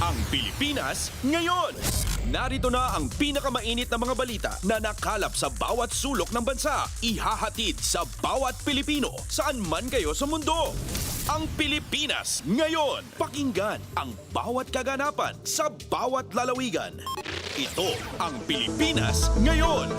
Ang Pilipinas ngayon. Narito na ang pinakamainit na mga balita na nakalap sa bawat sulok ng bansa. Ihahatid sa bawat Pilipino saan man kayo sa mundo. Ang Pilipinas ngayon. Pakinggan ang bawat kaganapan sa bawat lalawigan. Ito ang Pilipinas ngayon.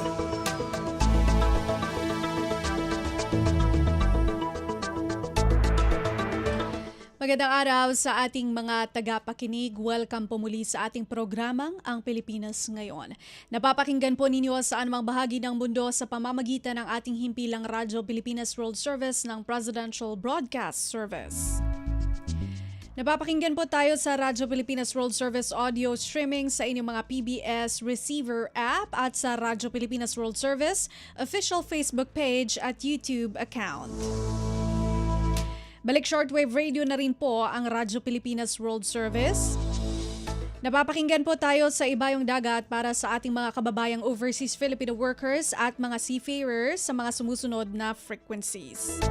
Magandang araw sa ating mga tagapakinig. Welcome po muli sa ating programang Ang Pilipinas Ngayon. Napapakinggan po ninyo sa anumang bahagi ng mundo sa pamamagitan ng ating himpilang Radyo Pilipinas World Service ng Presidential Broadcast Service. Napapakinggan po tayo sa Radyo Pilipinas World Service audio streaming sa inyong mga PBS receiver app at sa Radyo Pilipinas World Service official Facebook page at YouTube account. Balik shortwave radio na rin po ang Radyo Pilipinas World Service. Napapakinggan po tayo sa ibayong dagat para sa ating mga kababayang overseas Filipino workers at mga seafarers sa mga sumusunod na frequencies.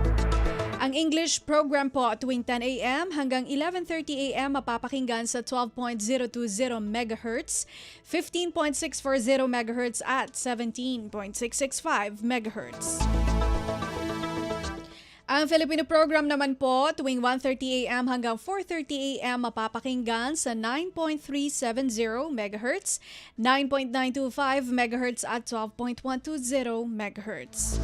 Ang English program po tuwing 10 a.m. hanggang 11:30 a.m. mapapakinggan sa 12.020 MHz, 15.640 MHz at 17.665 MHz. Ang Filipino program naman po tuwing 1:30 a.m. hanggang 4:30 a.m. mapapakinggan sa 9.370 MHz, 9.925 MHz at 12.120 MHz.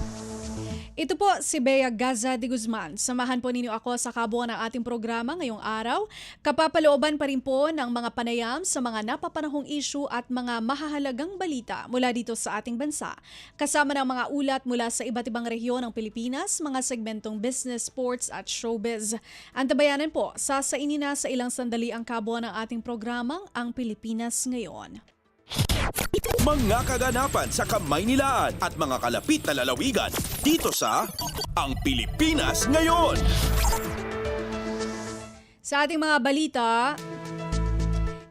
Ito po si Bea Gaza de Guzman. Samahan po ninyo ako sa kabuuan ng ating programa ngayong araw. Kapapalooban pa rin po ng mga panayam sa mga napapanahong issue at mga mahahalagang balita mula dito sa ating bansa. Kasama ng mga ulat mula sa iba't ibang rehiyon ng Pilipinas, mga segmentong business, sports at showbiz. Antabayanan po, sasainin na sa ilang sandali ang kabuuan ng ating programang Ang Pilipinas Ngayon. Mga kaganapan sa Kamaynilaan at mga kalapit na lalawigan dito sa Ang Pilipinas Ngayon. Sa ating mga balita,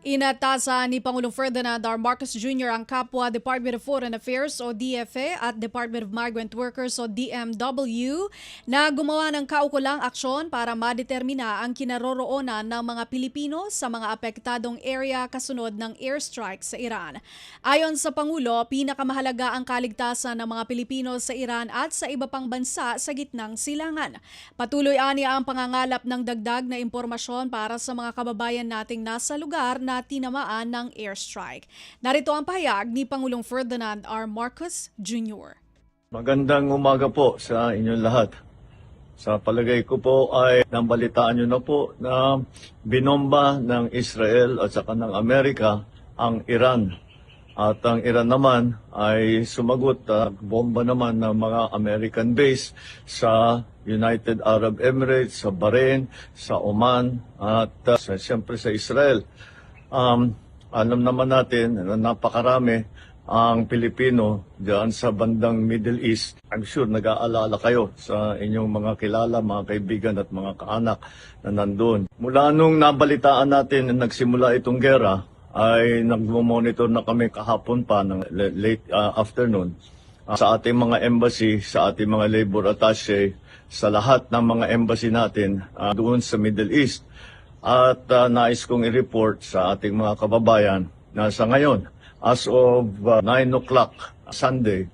inatasan ni Pangulong Ferdinand R. Marcos Jr. ang kapwa Department of Foreign Affairs o DFA at Department of Migrant Workers o DMW na gumawa ng kaukulang aksyon para madetermina ang kinaroroonan ng mga Pilipino sa mga apektadong area kasunod ng airstrike sa Iran. Ayon sa Pangulo, pinakamahalaga ang kaligtasan ng mga Pilipino sa Iran at sa iba pang bansa sa gitnang silangan. Patuloy aniya ang pangangalap ng dagdag na impormasyon para sa mga kababayan nating nasa lugar na tinamaan ng airstrike. Narito ang pahayag ni Pangulong Ferdinand R. Marcos Jr. Magandang umaga po sa inyong lahat. Sa palagay ko po ay nambalitaan nyo na po na binomba ng Israel at saka ng Amerika ang Iran. At ang Iran naman ay sumagot at bomba naman ng mga American base sa United Arab Emirates, sa Bahrain, sa Oman at siyempre sa Israel. Alam naman natin na napakarami ang Pilipino diyan sa bandang Middle East. I'm sure nag-aalala kayo sa inyong mga kilala, mga kaibigan at mga kaanak na nandun. Mula nung nabalitaan natin na nagsimula itong gera, ay nagmo-monitor na kami kahapon pa ng late afternoon sa ating mga embassy, sa ating mga labor attaché, sa lahat ng mga embassy natin doon sa Middle East. At nais kong i-report sa ating mga kababayan na sa ngayon, as of 9 o'clock Sunday,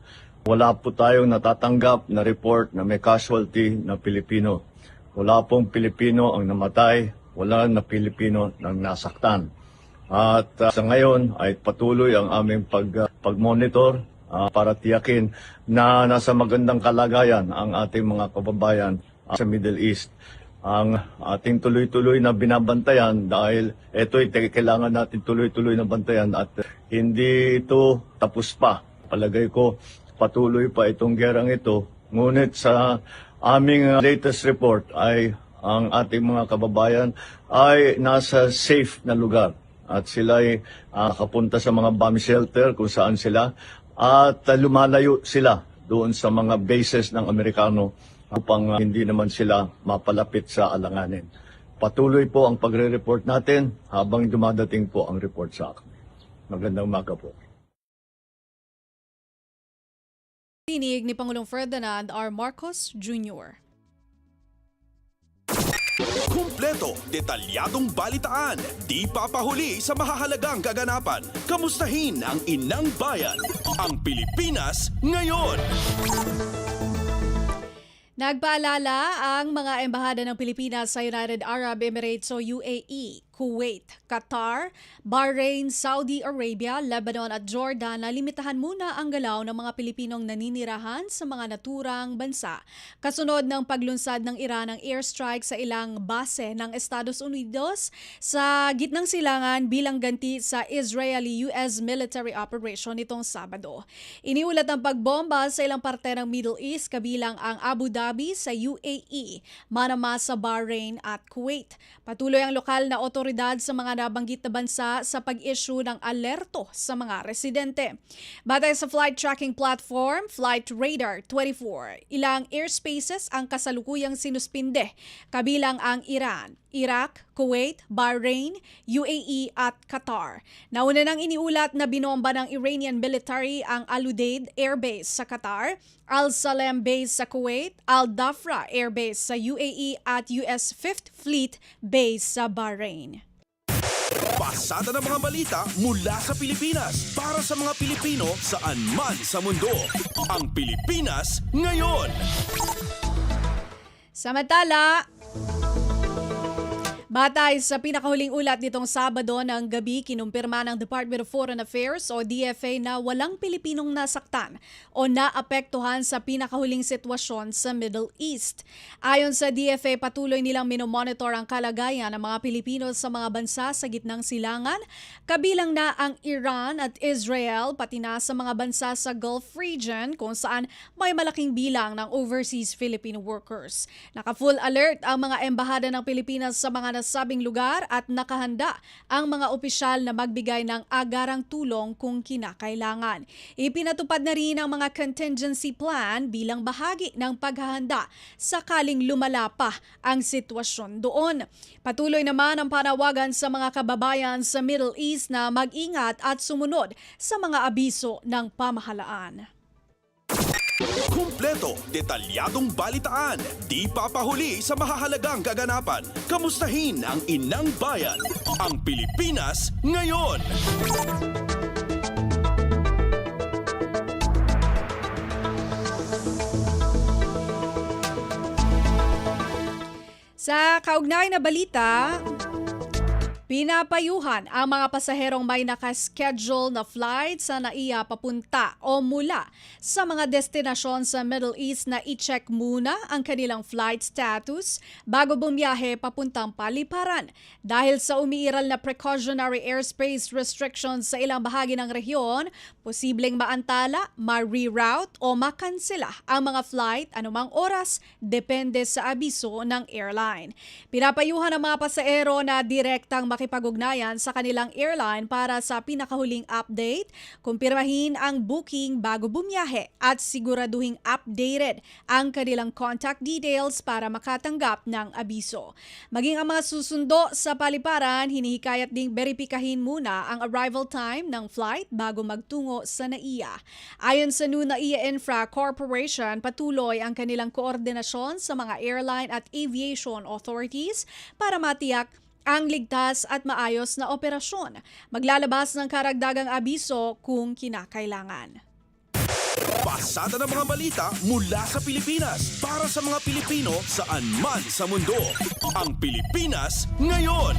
wala po tayong natatanggap na report na may casualty na Pilipino. Wala pong Pilipino ang namatay, wala na Pilipino ang nasaktan. At sa ngayon ay patuloy ang aming pag-monitor para tiyakin na nasa magandang kalagayan ang ating mga kababayan sa Middle East. Ang ating tuloy-tuloy na binabantayan dahil ito'y kailangan natin tuloy-tuloy na bantayan at hindi ito tapos pa. Palagay ko patuloy pa itong gerang ito. Ngunit sa aming latest report ay ang ating mga kababayan ay nasa safe na lugar. At sila ay kapunta sa mga bomb shelter kung saan sila at lumalayo sila doon sa mga bases ng Amerikano upang hindi naman sila mapalapit sa alanganin. Patuloy po ang pagre-report natin habang dumadating po ang report sa akin. Magandang umaga po. Tinig ni Pangulong Ferdinand R. Marcos Jr. Kumpleto, detalyadong balitaan, di papahuli sa mahahalagang kaganapan. Kamustahin ang inang bayan, ang Pilipinas ngayon. Nagpaalala ang mga embahada ng Pilipinas sa United Arab Emirates o UAE, Kuwait, Qatar, Bahrain, Saudi Arabia, Lebanon at Jordan na limitahan muna ang galaw ng mga Pilipinong naninirahan sa mga naturang bansa. Kasunod ng paglunsad ng Iran ng airstrike sa ilang base ng Estados Unidos sa gitnang silangan bilang ganti sa Israeli-US military operation nitong Sabado. Iniulat ang pagbomba sa ilang parte ng Middle East kabilang ang Abu Dhabi sa UAE, Manama sa Bahrain at Kuwait. Patuloy ang lokal na otoridad sa mga nabanggit na bansa sa pag-issue ng alerto sa mga residente. Batay sa flight tracking platform, Flight Radar 24, ilang airspaces ang kasalukuyang sinuspinde, kabilang ang Iran, Iraq, Kuwait, Bahrain, UAE at Qatar. Nauna nang iniulat na binomba ng Iranian military ang Al Udeid Air Base sa Qatar, Al Salem Base sa Kuwait, Al Dhafra Air Base sa UAE at US 5th Fleet Base sa Bahrain. Pasada ng mga balita mula sa Pilipinas para sa mga Pilipino saan man sa mundo. Ang Pilipinas ngayon. Samantala, batay sa pinakahuling ulat nitong Sabado ng gabi, kinumpirma ng Department of Foreign Affairs o DFA na walang Pilipinong nasaktan o naapektuhan sa pinakahuling sitwasyon sa Middle East. Ayon sa DFA, patuloy nilang minomonitor ang kalagayan ng mga Pilipino sa mga bansa sa gitnang silangan, kabilang na ang Iran at Israel, pati na sa mga bansa sa Gulf region kung saan may malaking bilang ng overseas Filipino workers. Naka-full alert ang mga embahada ng Pilipinas sa mga nasabing lugar at nakahanda ang mga opisyal na magbigay ng agarang tulong kung kinakailangan. Ipinatupad na rin ang mga contingency plan bilang bahagi ng paghahanda sakaling lumala pa ang sitwasyon doon. Patuloy naman ang panawagan sa mga kababayan sa Middle East na mag-ingat at sumunod sa mga abiso ng pamahalaan. Kumpleto, detalyadong balitaan, di papahuli sa mahahalagang kaganapan. Kamustahin ang inang bayan, ang Pilipinas ngayon. Sa kaugnay na balita, pinapayuhan ang mga pasaherong may nakaschedule na flight sa NAIA papunta o mula sa mga destinasyon sa Middle East na i-check muna ang kanilang flight status bago bumiyahe papuntang paliparan. Dahil sa umiiral na precautionary airspace restrictions sa ilang bahagi ng rehiyon, posibleng maantala, ma-reroute o makansela ang mga flight anumang oras depende sa abiso ng airline. Pinapayuhan ang mga pasahero na direktang makipag-ugnayan sa kanilang airline para sa pinakahuling update, kumpirmahin ang booking bago bumiyahe at siguraduhing updated ang kanilang contact details para makatanggap ng abiso. Maging ang mga susundo sa paliparan, hinihikayat ding beripikahin muna ang arrival time ng flight bago magtungo sa NAIA. Ayon sa new NAIA Infra Corporation, patuloy ang kanilang koordinasyon sa mga airline at aviation authorities para matiyak ang ligtas at maayos na operasyon. Maglalabas ng karagdagang abiso kung kinakailangan. Pasada ng mga balita mula sa Pilipinas para sa mga Pilipino saan man sa mundo. Ang Pilipinas ngayon.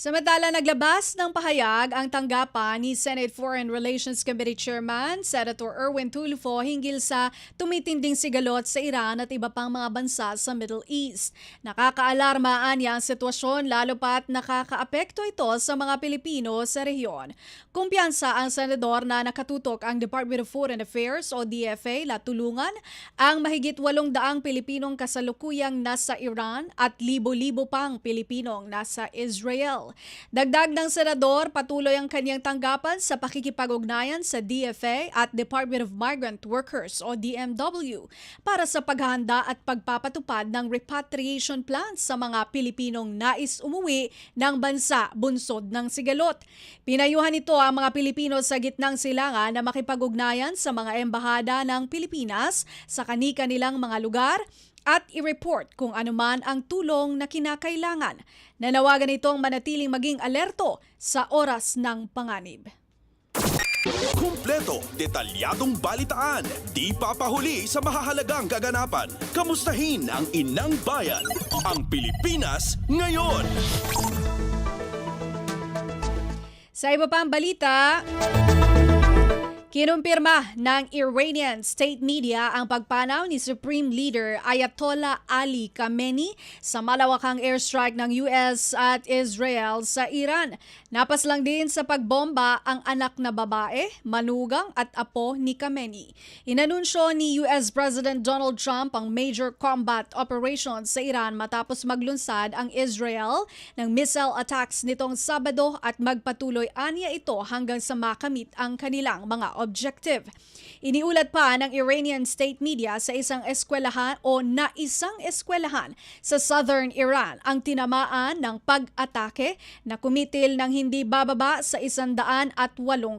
Samantala, naglabas ng pahayag ang tanggapan ni Senate Foreign Relations Committee Chairman Senator Erwin Tulfo hinggil sa tumitinding sigalot sa Iran at iba pang mga bansa sa Middle East. Nakakaalarmaan niya ang sitwasyon lalo pat nakakaapekto ito sa mga Pilipino sa rehiyon. Kumpiyansa ang senador na nakatutok ang Department of Foreign Affairs o DFA na tulungan ang mahigit 800 Pilipinong kasalukuyang nasa Iran at libo-libo pang Pilipinong nasa Israel. Dagdag ng senador, patuloy ang kanyang tanggapan sa pakikipag-ugnayan sa DFA at Department of Migrant Workers o DMW para sa paghahanda at pagpapatupad ng repatriation plans sa mga Pilipinong nais umuwi ng bansa bunsod ng sigalot. Pinayuhan ito ang mga Pilipino sa gitnang silangan na makipag-ugnayan sa mga embahada ng Pilipinas sa kani-kanilang mga lugar at i-report kung anuman ang tulong na kinakailangan. Nanawagan itong manatiling maging alerto sa oras ng panganib. Kumpleto, detalyadong balitaan, di papahuli sa mahahalagang kaganapan. Kamustahin ang inang bayan, ang Pilipinas ngayon. Sa iba pang balita, kinumpirma ng Iranian state media ang pagpanaw ni Supreme Leader Ayatollah Ali Khamenei sa malawakang airstrike ng US at Israel sa Iran. Napaslang din sa pagbomba ang anak na babae, manugang at apo ni Khamenei. Inanunsyo ni US President Donald Trump ang major combat operations sa Iran matapos maglunsad ang Israel ng missile attacks nitong Sabado at magpatuloy aniya ito hanggang sa makamit ang kanilang mga objective. Iniulat pa ng Iranian state media sa isang eskwelahan sa southern Iran ang tinamaan ng pag-atake na kumitil ng hindi bababa sa 108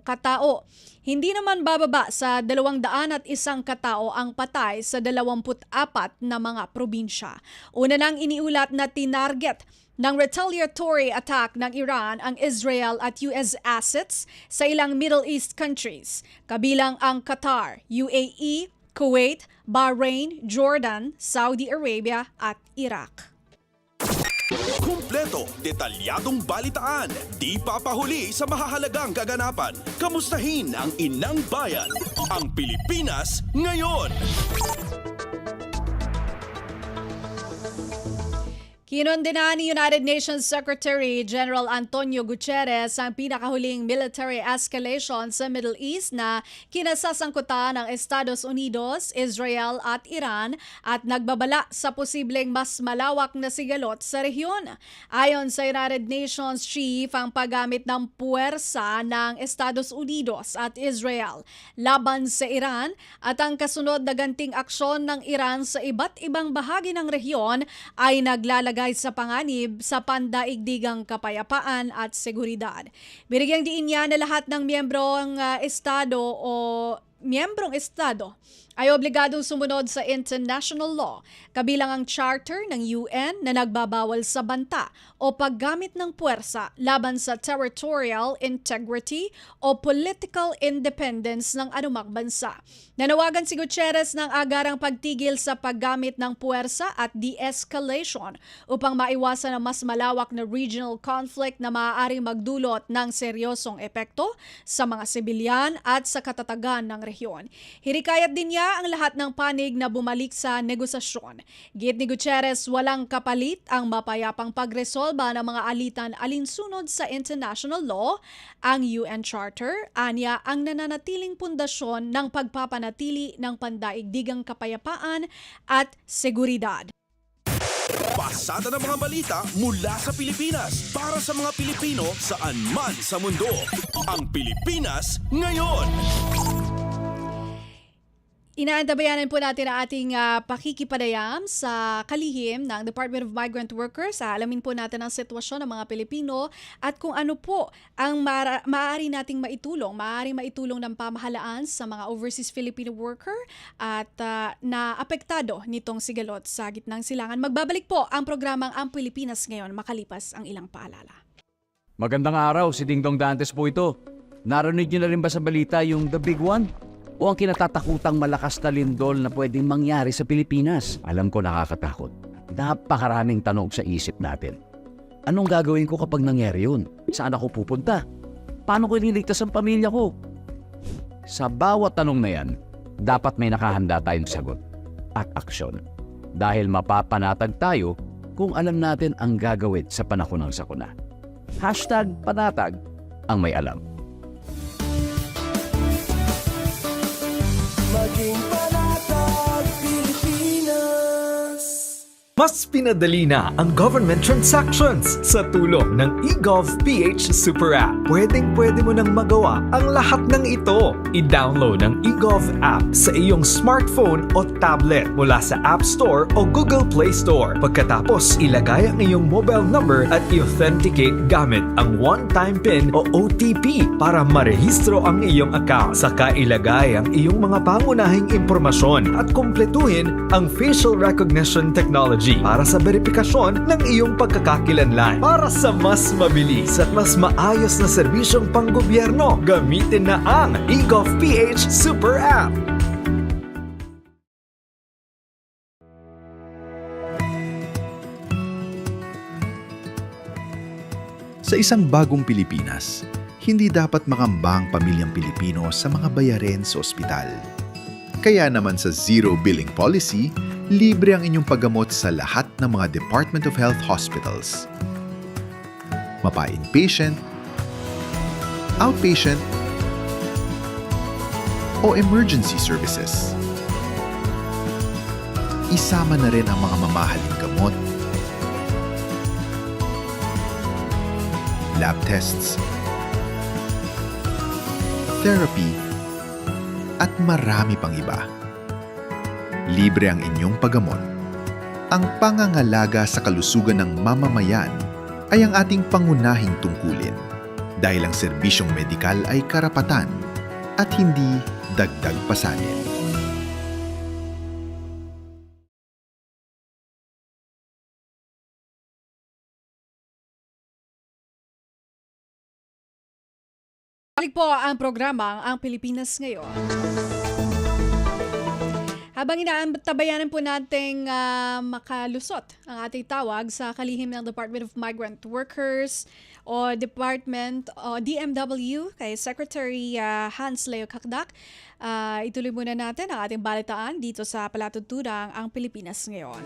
katao. Hindi naman bababa sa 201 katao ang patay sa 24 na mga probinsya. Una nang iniulat na tinarget ng retaliatory attack ng Iran ang Israel at US assets sa ilang Middle East countries, kabilang ang Qatar, UAE, Kuwait, Bahrain, Jordan, Saudi Arabia at Iraq. Kumpleto, detalyadong balitaan, di papahuli sa mahahalagang kaganapan. Kamustahin ang inang bayan, ang Pilipinas ngayon. Kinondena ni United Nations Secretary General Antonio Guterres ang pinakahuling military escalation sa Middle East na kinasasangkutan ng Estados Unidos, Israel at Iran at nagbabala sa posibleng mas malawak na sigalot sa rehiyon. Ayon sa United Nations Chief, ang paggamit ng puwersa ng Estados Unidos at Israel laban sa Iran at ang kasunod na ganting aksyon ng Iran sa iba't ibang bahagi ng rehiyon ay naglalagay sa panganib sa pandaigdigang kapayapaan at seguridad. Binigyang diin niya na lahat ng miyembrong estado ay obligadong sumunod sa international law, kabilang ang charter ng UN na nagbabawal sa banta o paggamit ng puwersa laban sa territorial integrity o political independence ng anumang bansa. Nanawagan si Gutierrez ng agarang pagtigil sa paggamit ng puwersa at de-escalation upang maiwasan ang mas malawak na regional conflict na maaaring magdulot ng seryosong epekto sa mga sibilyan at sa katatagan ng rehiyon. Hirikayat din niya ang lahat ng panig na bumalik sa negosasyon. Git ni Gutierrez, walang kapalit ang mapayapang pagresolba ng mga alitan alinsunod sa international law, ang UN Charter, anya ang nananatiling pundasyon ng pagpapanatili ng pandaigdigang kapayapaan at seguridad. Pasada ng mga balita mula sa Pilipinas para sa mga Pilipino saan man sa mundo. Ang Pilipinas ngayon. Inaantabayanan po natin ang ating pakikipadayam sa kalihim ng Department of Migrant Workers. Alamin po natin ang sitwasyon ng mga Pilipino at kung ano po ang maaari nating maitulong. Maaaring maitulong ng pamahalaan sa mga overseas Filipino worker at na apektado nitong sigalot sa gitnang silangan. Magbabalik po ang programang Ang Pilipinas Ngayon makalipas ang ilang paalala. Magandang araw, si Dingdong Dantes po ito. Narinig niyo na rin ba sa balita yung The Big One? O ang kinatatakutang malakas na lindol na pwedeng mangyari sa Pilipinas? Alam ko nakakatakot. Napakaraming tanong sa isip natin. Anong gagawin ko kapag nangyari yun? Saan ako pupunta? Paano ko ililigtas ang pamilya ko? Sa bawat tanong na yan, dapat may nakahanda tayong sagot at aksyon. Dahil mapapanatag tayo kung alam natin ang gagawin sa panahon ng sakuna. #panatag ang may alam. Maging panatag Pilipinas. Mas pinadali na ang government transactions sa tulong ng eGovPH Super App. Pwedeng-pwede mo nang magawa ang lahat ng ito. I-download ang eGov app sa iyong smartphone o tablet mula sa App Store o Google Play Store. Pagkatapos, ilagay ang iyong mobile number at i-authenticate gamit ang one-time PIN o OTP para marehistro ang iyong account. Saka ilagay ang iyong mga pangunahing impormasyon at kumpletuhin ang facial recognition technology para sa verifikasyon ng iyong pagkakakilanlan. Para sa mas mabilis at mas maayos na serbisyong panggobyerno, gamitin na ang eGovPH Super App. Sa isang bagong Pilipinas, hindi dapat makambang pamilyang Pilipino sa mga bayarin sa ospital. Kaya naman sa Zero Billing Policy, libre ang inyong paggamot sa lahat ng mga Department of Health hospitals. Mapa-inpatient, outpatient, o emergency services. Isama na rin ang mga mamahaling gamot, lab tests, therapy, at marami pang iba. Libre ang inyong paggamot. Ang pangangalaga sa kalusugan ng mamamayan ay ang ating pangunahing tungkulin dahil ang serbisyong medikal ay karapatan at hindi dagdag pasanin. Balik po ang programa Ang Pilipinas Ngayon. Habang inaantabayanan po nating makalusot ang ating tawag sa kalihim ng Department of Migrant Workers o Department o DMW kay Secretary Hans Leo Kakdak, ituloy muna natin ang ating balitaan dito sa palatuntunang Ang Pilipinas Ngayon.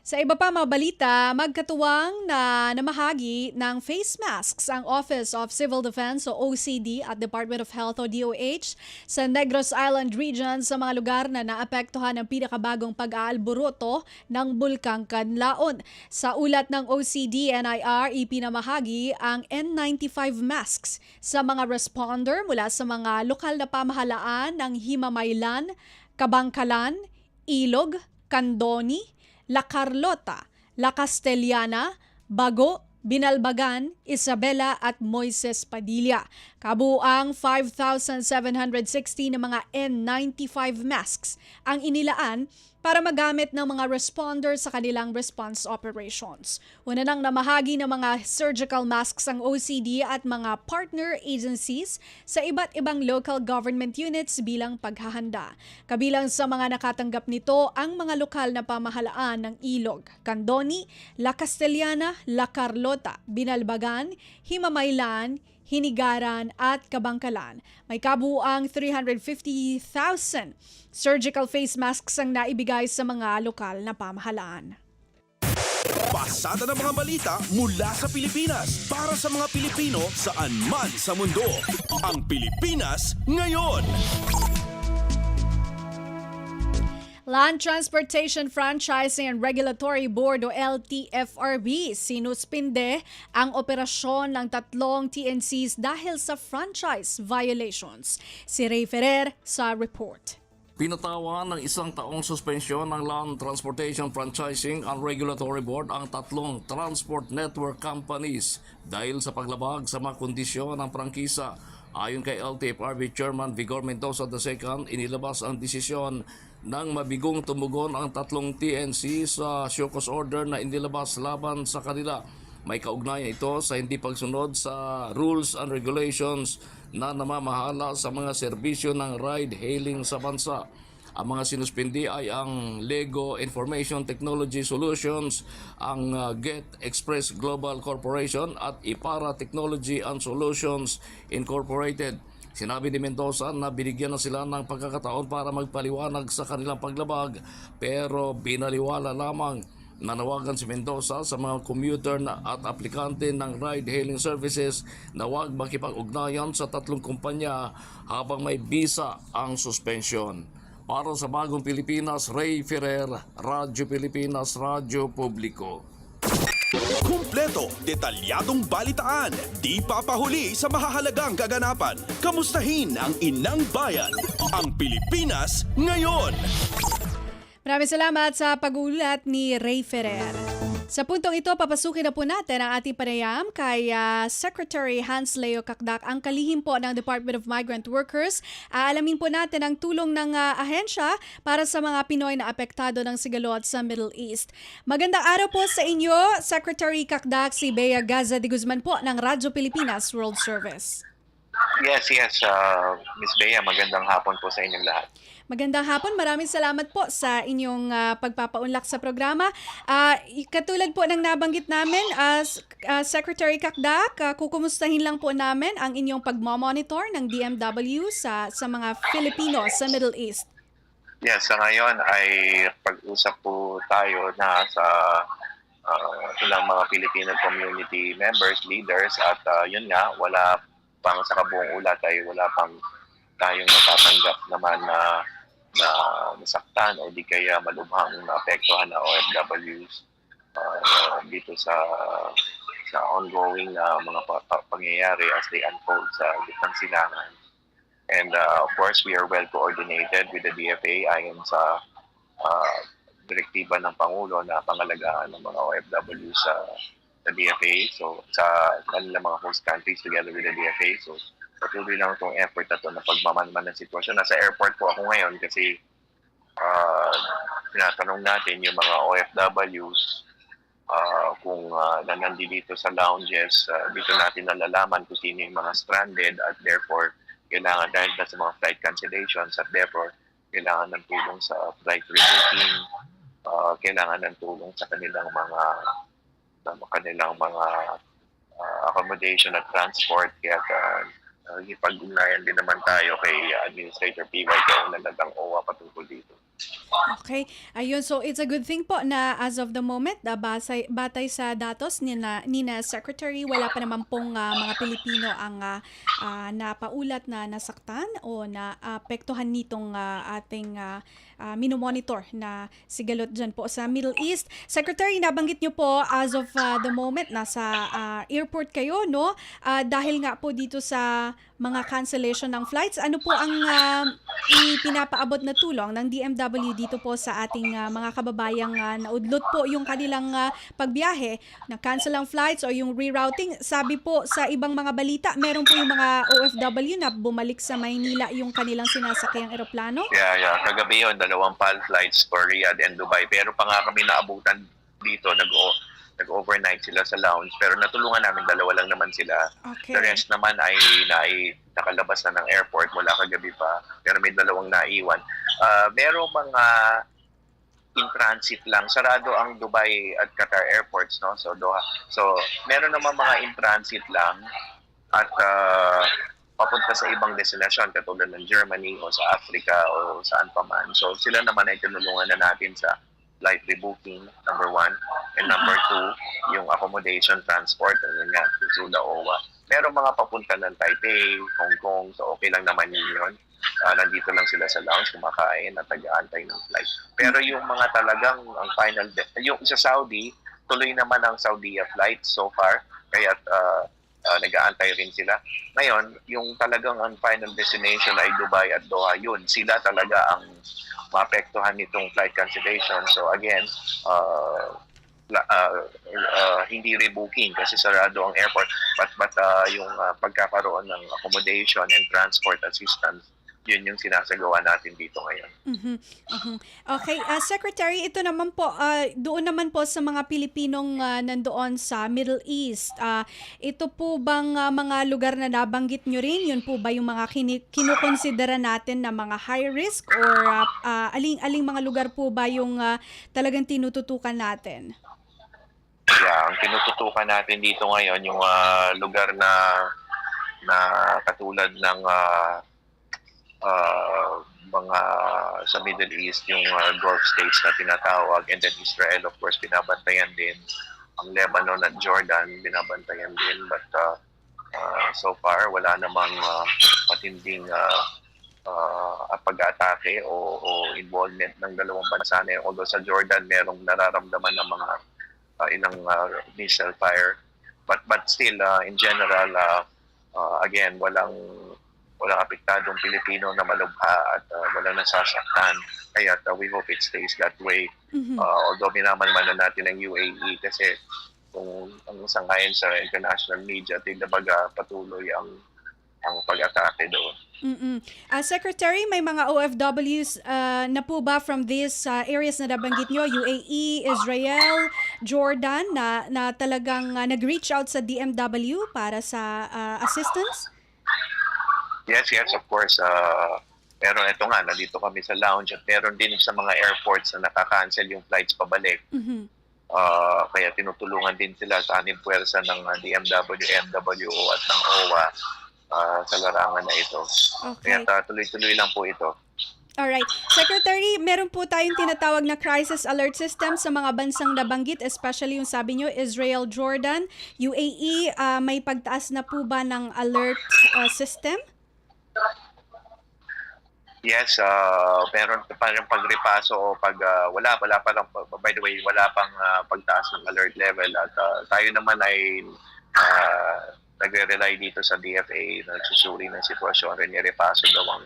Sa iba pa mga balita, magkatuwang na namahagi ng face masks ang Office of Civil Defense o OCD at Department of Health o DOH sa Negros Island region sa mga lugar na naapektuhan ng pinakabagong pag-aalboroto ng Bulkang Kanlaon. Sa ulat ng OCD-NIR, ipinamahagi ang N95 masks sa mga responder mula sa mga lokal na pamahalaan ng Himamaylan, Kabangkalan, Ilog, Candoni, La Carlota, La Castellana, Bago, Binalbagan, Isabela at Moises Padilla. Kabuang 5,760 na mga N95 masks ang inilaan para magamit ng mga responder sa kanilang response operations. Una nang namahagi ng mga surgical masks ang OCD at mga partner agencies sa iba't ibang local government units bilang paghahanda. Kabilang sa mga nakatanggap nito ang mga lokal na pamahalaan ng Ilog, Candoni, La Castellana, La Carlota, Binalbagan, Himamaylan, Hinigaran at Kabangkalan. May kabuuang 350,000 surgical face masks ang naibigay sa mga lokal na pamahalaan. Pasada ng mga balita mula sa Pilipinas para sa mga Pilipino saan man sa mundo. Ang Pilipinas Ngayon. Land Transportation Franchising and Regulatory Board o LTFRB sinuspinde ang operasyon ng tatlong TNCs dahil sa franchise violations. Si Ray Ferrer sa report. Pinatawan ng isang taong suspensyon ng Land Transportation Franchising and Regulatory Board ang tatlong transport network companies dahil sa paglabag sa mga kondisyon ng prangkisa. Ayon kay LTFRB Chairman Vigor Mendoza II, inilabas ang desisyon nang mabigong tumugon ang tatlong TNC sa show cause order na inilabas laban sa kanila. May kaugnayan ito sa hindi pagsunod sa rules and regulations na namamahala sa mga serbisyo ng ride-hailing sa bansa. Ang mga sinuspindi ay ang Lego Information Technology Solutions, ang Get Express Global Corporation at Ipara Technology and Solutions Incorporated. Sinabi ni Mendoza na binigyan na sila ng pagkakataon para magpaliwanag sa kanilang paglabag pero binaliwala lamang. Nanawagan si Mendoza sa mga commuter at aplikante ng ride-hailing services na huwag makipag-ugnayan sa tatlong kumpanya habang may bisa ang suspension. Para sa Bagong Pilipinas, Ray Ferrer, Radyo Pilipinas, Radyo Publiko. Kumpleto, detalyadong balitaan, di papahuli sa mahahalagang kaganapan. Kamustahin ang inang bayan, ang Pilipinas ngayon. Maraming salamat sa pag-ulat ni Ray Ferrer. Sa puntong ito, papasukin na po natin ang ating panayam kay Secretary Hans Leo Kakdak, ang kalihim po ng Department of Migrant Workers. Aalamin po natin ang tulong ng ahensya para sa mga Pinoy na apektado ng sigalot sa Middle East. Magandang araw po sa inyo, Secretary Kakdak, si Bea Gaza de Guzman po ng Radyo Pilipinas World Service. Yes, Miss Bea, magandang hapon po sa inyong lahat. Magandang hapon. Maraming salamat po sa inyong pagpapaunlak sa programa. Katulad po ng nabanggit namin, Secretary Kakdak, kukumustahin lang po namin ang inyong pagmamonitor ng DMW sa mga Filipino sa Middle East. Yes, sa ngayon ay pag-usap po tayo na sa ilang mga Filipino community members, leaders, at yun nga, wala pang sa kabuong ulat ay wala pang tayong natatanggap naman na nasaktan o di kaya malubhang naapektuhan na OFWs dito sa ongoing mga pangyayari as they unfold sa gitnang silangan. And of course, we are well coordinated with the DFA ayon sa direktiba ng Pangulo na pangalagaan ng mga OFWs sa DFA. So sa kanilang mga host countries together with the DFA. So patuloy lang itong effort na ito na pagmamanman ng sitwasyon. Nasa airport po ako ngayon kasi tinatanong natin yung mga OFWs kung nandito sa lounges. Dito natin nalalaman kung sino yung mga stranded at therefore kailangan dahil na sa mga flight cancellations at therefore kailangan ng tulong sa flight rebooking, kailangan ng tulong sa kanilang mga accommodation at transport. Kaya ipag-ugnayan din naman tayo kay Administrator P.Y. Kaunan ng OWA patungkol dito. Okay. Ayun, so it's a good thing po na as of the moment, batay sa datos ni na Secretary, wala pa naman pong mga Pilipino ang napaulat na nasaktan o naapektuhan nitong ating minomonitor na sigalot dyan po sa Middle East. Secretary, nabanggit nyo po as of the moment, nasa airport kayo, no? Dahil nga po dito sa mga cancellation ng flights, ano po ang ipinapaabot na tulong ng DMW dito po sa ating mga kababayang naudlot po yung kanilang pagbiyahe, na cancel ang flights o yung rerouting? Sabi po sa ibang mga balita, meron po yung mga OFW na bumalik sa Maynila yung kanilang sinasakyang eroplano? Yeah. Kagabi yun, 2 PAL flights for Riyadh and Dubai. Pero pa nga kami naabutan dito, nag-overnight sila sa lounge. Pero natulungan namin, 2 lang naman sila. Okay. The rest naman ay nakalabas na ng airport mula kagabi pa. Pero may 2 naiwan. Merong mga in transit lang. Sarado ang Dubai at Qatar airports, no? So Doha. So meron naman mga in transit lang at papunta sa ibang destinasyon katulad ng Germany o sa Africa o saan pa man. So sila naman ay tinulungan na natin sa flight rebooking, number 1. And number 2, yung accommodation transport, yun nga, through the OWA. Meron mga papunta ng Taipei, Hong Kong, so okay lang naman yun. Nandito lang sila sa lounge, kumakain at nag-aantay ng flight. Pero yung mga talagang ang final, yung sa Saudi, tuloy naman ang Saudi flight so far, kaya nag-aantay rin sila. Ngayon, yung talagang ang final destination ay Dubai at Doha, yun, sila talaga ang maapektuhan nitong flight cancellation. So again, hindi rebooking kasi sarado ang airport, but yung pagkakaroon ng accommodation and transport assistance, yun yung sinasagawa natin dito ngayon. Okay, Secretary, ito naman po, doon naman po sa mga Pilipinong nandoon sa Middle East, ito po bang mga lugar na nabanggit nyo rin, yun po ba yung mga kinukonsidera natin na mga high risk, or aling mga lugar po ba yung talagang tinututukan natin? Yeah, ang tinututukan natin dito ngayon yung lugar na katulad ng mga sa Middle East, yung Gulf states na tinatawag, and then Israel, of course, binabantayan din. Ang Lebanon at Jordan, binabantayan din. But so far, wala namang matinding pag-atake o involvement ng dalawang bansa na yun. Although sa Jordan, merong nararamdaman ng mga ilang missile fire. But still, in general, again, walang apektadong Pilipino na malubha at walang nasasaktan. Kaya we hope it stays that way. Although minaman natin ang UAE kasi kung ang sangayon sa international media, tinabaga patuloy ang pag-atake doon. Secretary, may mga OFWs na po ba from these areas na nabanggit nyo, UAE, Israel, Jordan, na talagang nag-reach out sa DMW para sa assistance? Yes, of course. Pero ito nga, nandito kami sa lounge at meron din sa mga airports na nakaka-cancel yung flights pabalik. Kaya tinutulungan din sila sa aning puwersa ng DMW, MWO at ng OWA sa larangan na ito. Okay. Kaya tuloy-tuloy lang po ito. Alright. Secretary, meron po tayong tinatawag na crisis alert system sa mga bansang nabanggit, especially yung sabi nyo, Israel, Jordan, UAE. May pagtaas na po ba ng alert system? Yes, meron pa rin pagripaso o wala pa lang, by the way, wala pang pagtaas ng alert level at tayo naman ay nagre-rely dito sa DFA na nagsusuri ng sitwasyon, rinirepaso daw ang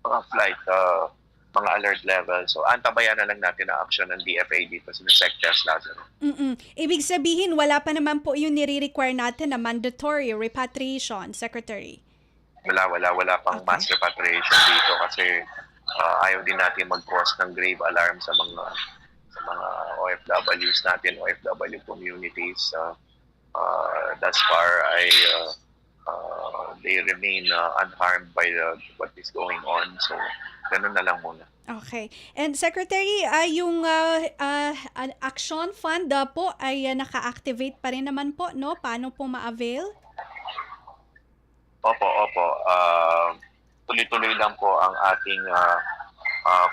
mga flight, mga alert level. So, antabayan na lang natin ang action ng DFA dito sa Sectors Lazaro. Ibig sabihin, wala pa naman po yung nire-require natin na mandatory repatriation, Secretary? Wala pang mass repatriation dito kasi ayaw din natin mag-cause ng grave alarm sa mga OFWs natin, OFW communities. Thus far, they remain unharmed by what is going on. So, ganun na lang muna. Okay. And Secretary, yung Action Fund po ay naka-activate pa rin naman po, no? Paano po ma-avail? Opo. Tuloy-tuloy lang po ang ating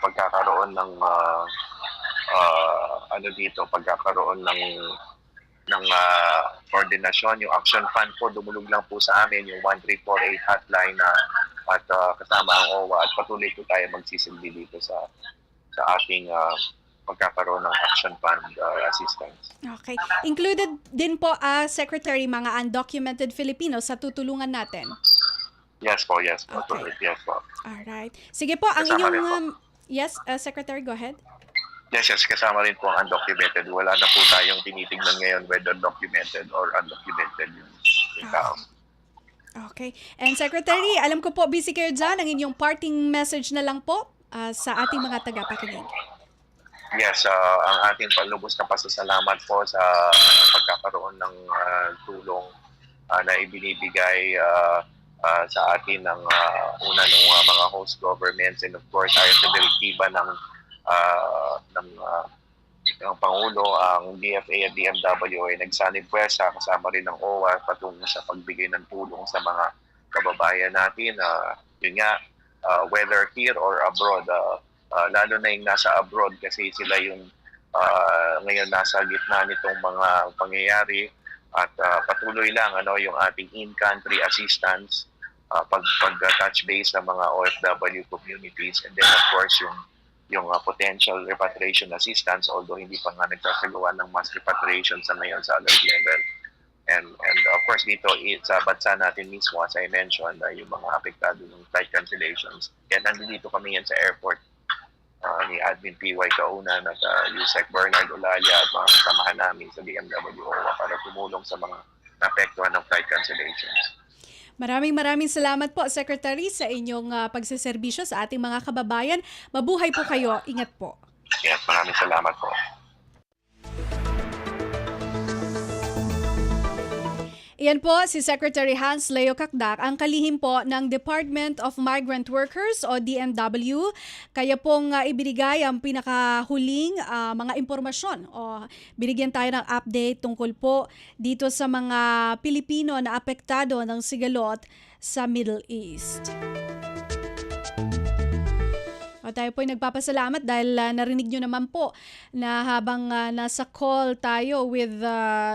pagkakaroon ng pagkakaroon ng koordinasyon. Yung Action Fund po, dumulog lang po sa amin yung 1348 hotline at kasama ang OWA at patuloy po tayo magsisilbi dito sa ating pagkakaroon ng Action Fund assistance. Okay. Included din po, Secretary, mga undocumented Filipinos sa tutulungan natin? Yes po. Okay. Yes po. Alright. Sige po, ang Kasama rin inyong... yes, Secretary, go ahead. Yes, kasama rin po ang undocumented. Wala na po tayong tinitingnan ngayon whether documented or undocumented yung tao. Okay. And Secretary, alam ko po busy kayo dyan. Ang inyong parting message na lang po sa ating mga tagapakinig. Yes, ang ating palubos na pasasalamat po sa pagkakaroon ng tulong na ibinibigay sa atin ng una ng mga host governments and of course ayon sa direktiba ng Pangulo, ang DFA at DMW ay nagsanib puwersa kasama rin ng OWA patungo sa pagbigay ng tulong sa mga kababayan natin. Yun nga, whether here or abroad, lalo na yung nasa abroad kasi sila yung ngayon nasa gitna nitong mga pangyayari at patuloy lang yung ating in-country assistance pag-touch base sa mga OFW communities and then of course yung potential repatriation assistance although hindi pa nga nagsasagawa ng mass repatriation sa ngayon sa alert level. And of course dito sa bansa natin mismo as I mentioned yung mga apektado ng flight cancellations. Kaya nandito kami yan sa airport ni Admin PY Kaunan at Yusek Bernard Olalia at mga kasamahan namin sa DMW para tumulong sa mga naapektuhan ng flight cancellations. Maraming salamat po, Secretary, sa inyong pagseserbisyo sa ating mga kababayan. Mabuhay po kayo. Ingat po. Yes, maraming salamat po. Iyan po si Secretary Hans Leo Kakdak, ang kalihim po ng Department of Migrant Workers o DMW. Kaya pong ibinigay ang pinakahuling mga impormasyon o binigyan tayo ng update tungkol po dito sa mga Pilipino na apektado ng sigalot sa Middle East. O tayo po ay nagpapasalamat dahil narinig nyo naman po na habang nasa call tayo with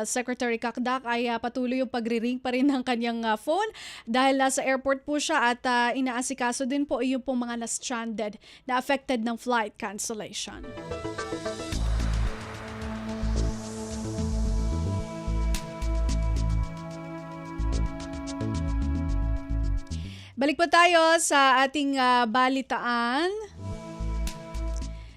Secretary Kakdak ay patuloy yung pagri-ring pa rin ng kanyang phone dahil nasa airport po siya at inaasikaso din po yung pong mga na-stranded na affected ng flight cancellation. Balik po tayo sa ating balitaan.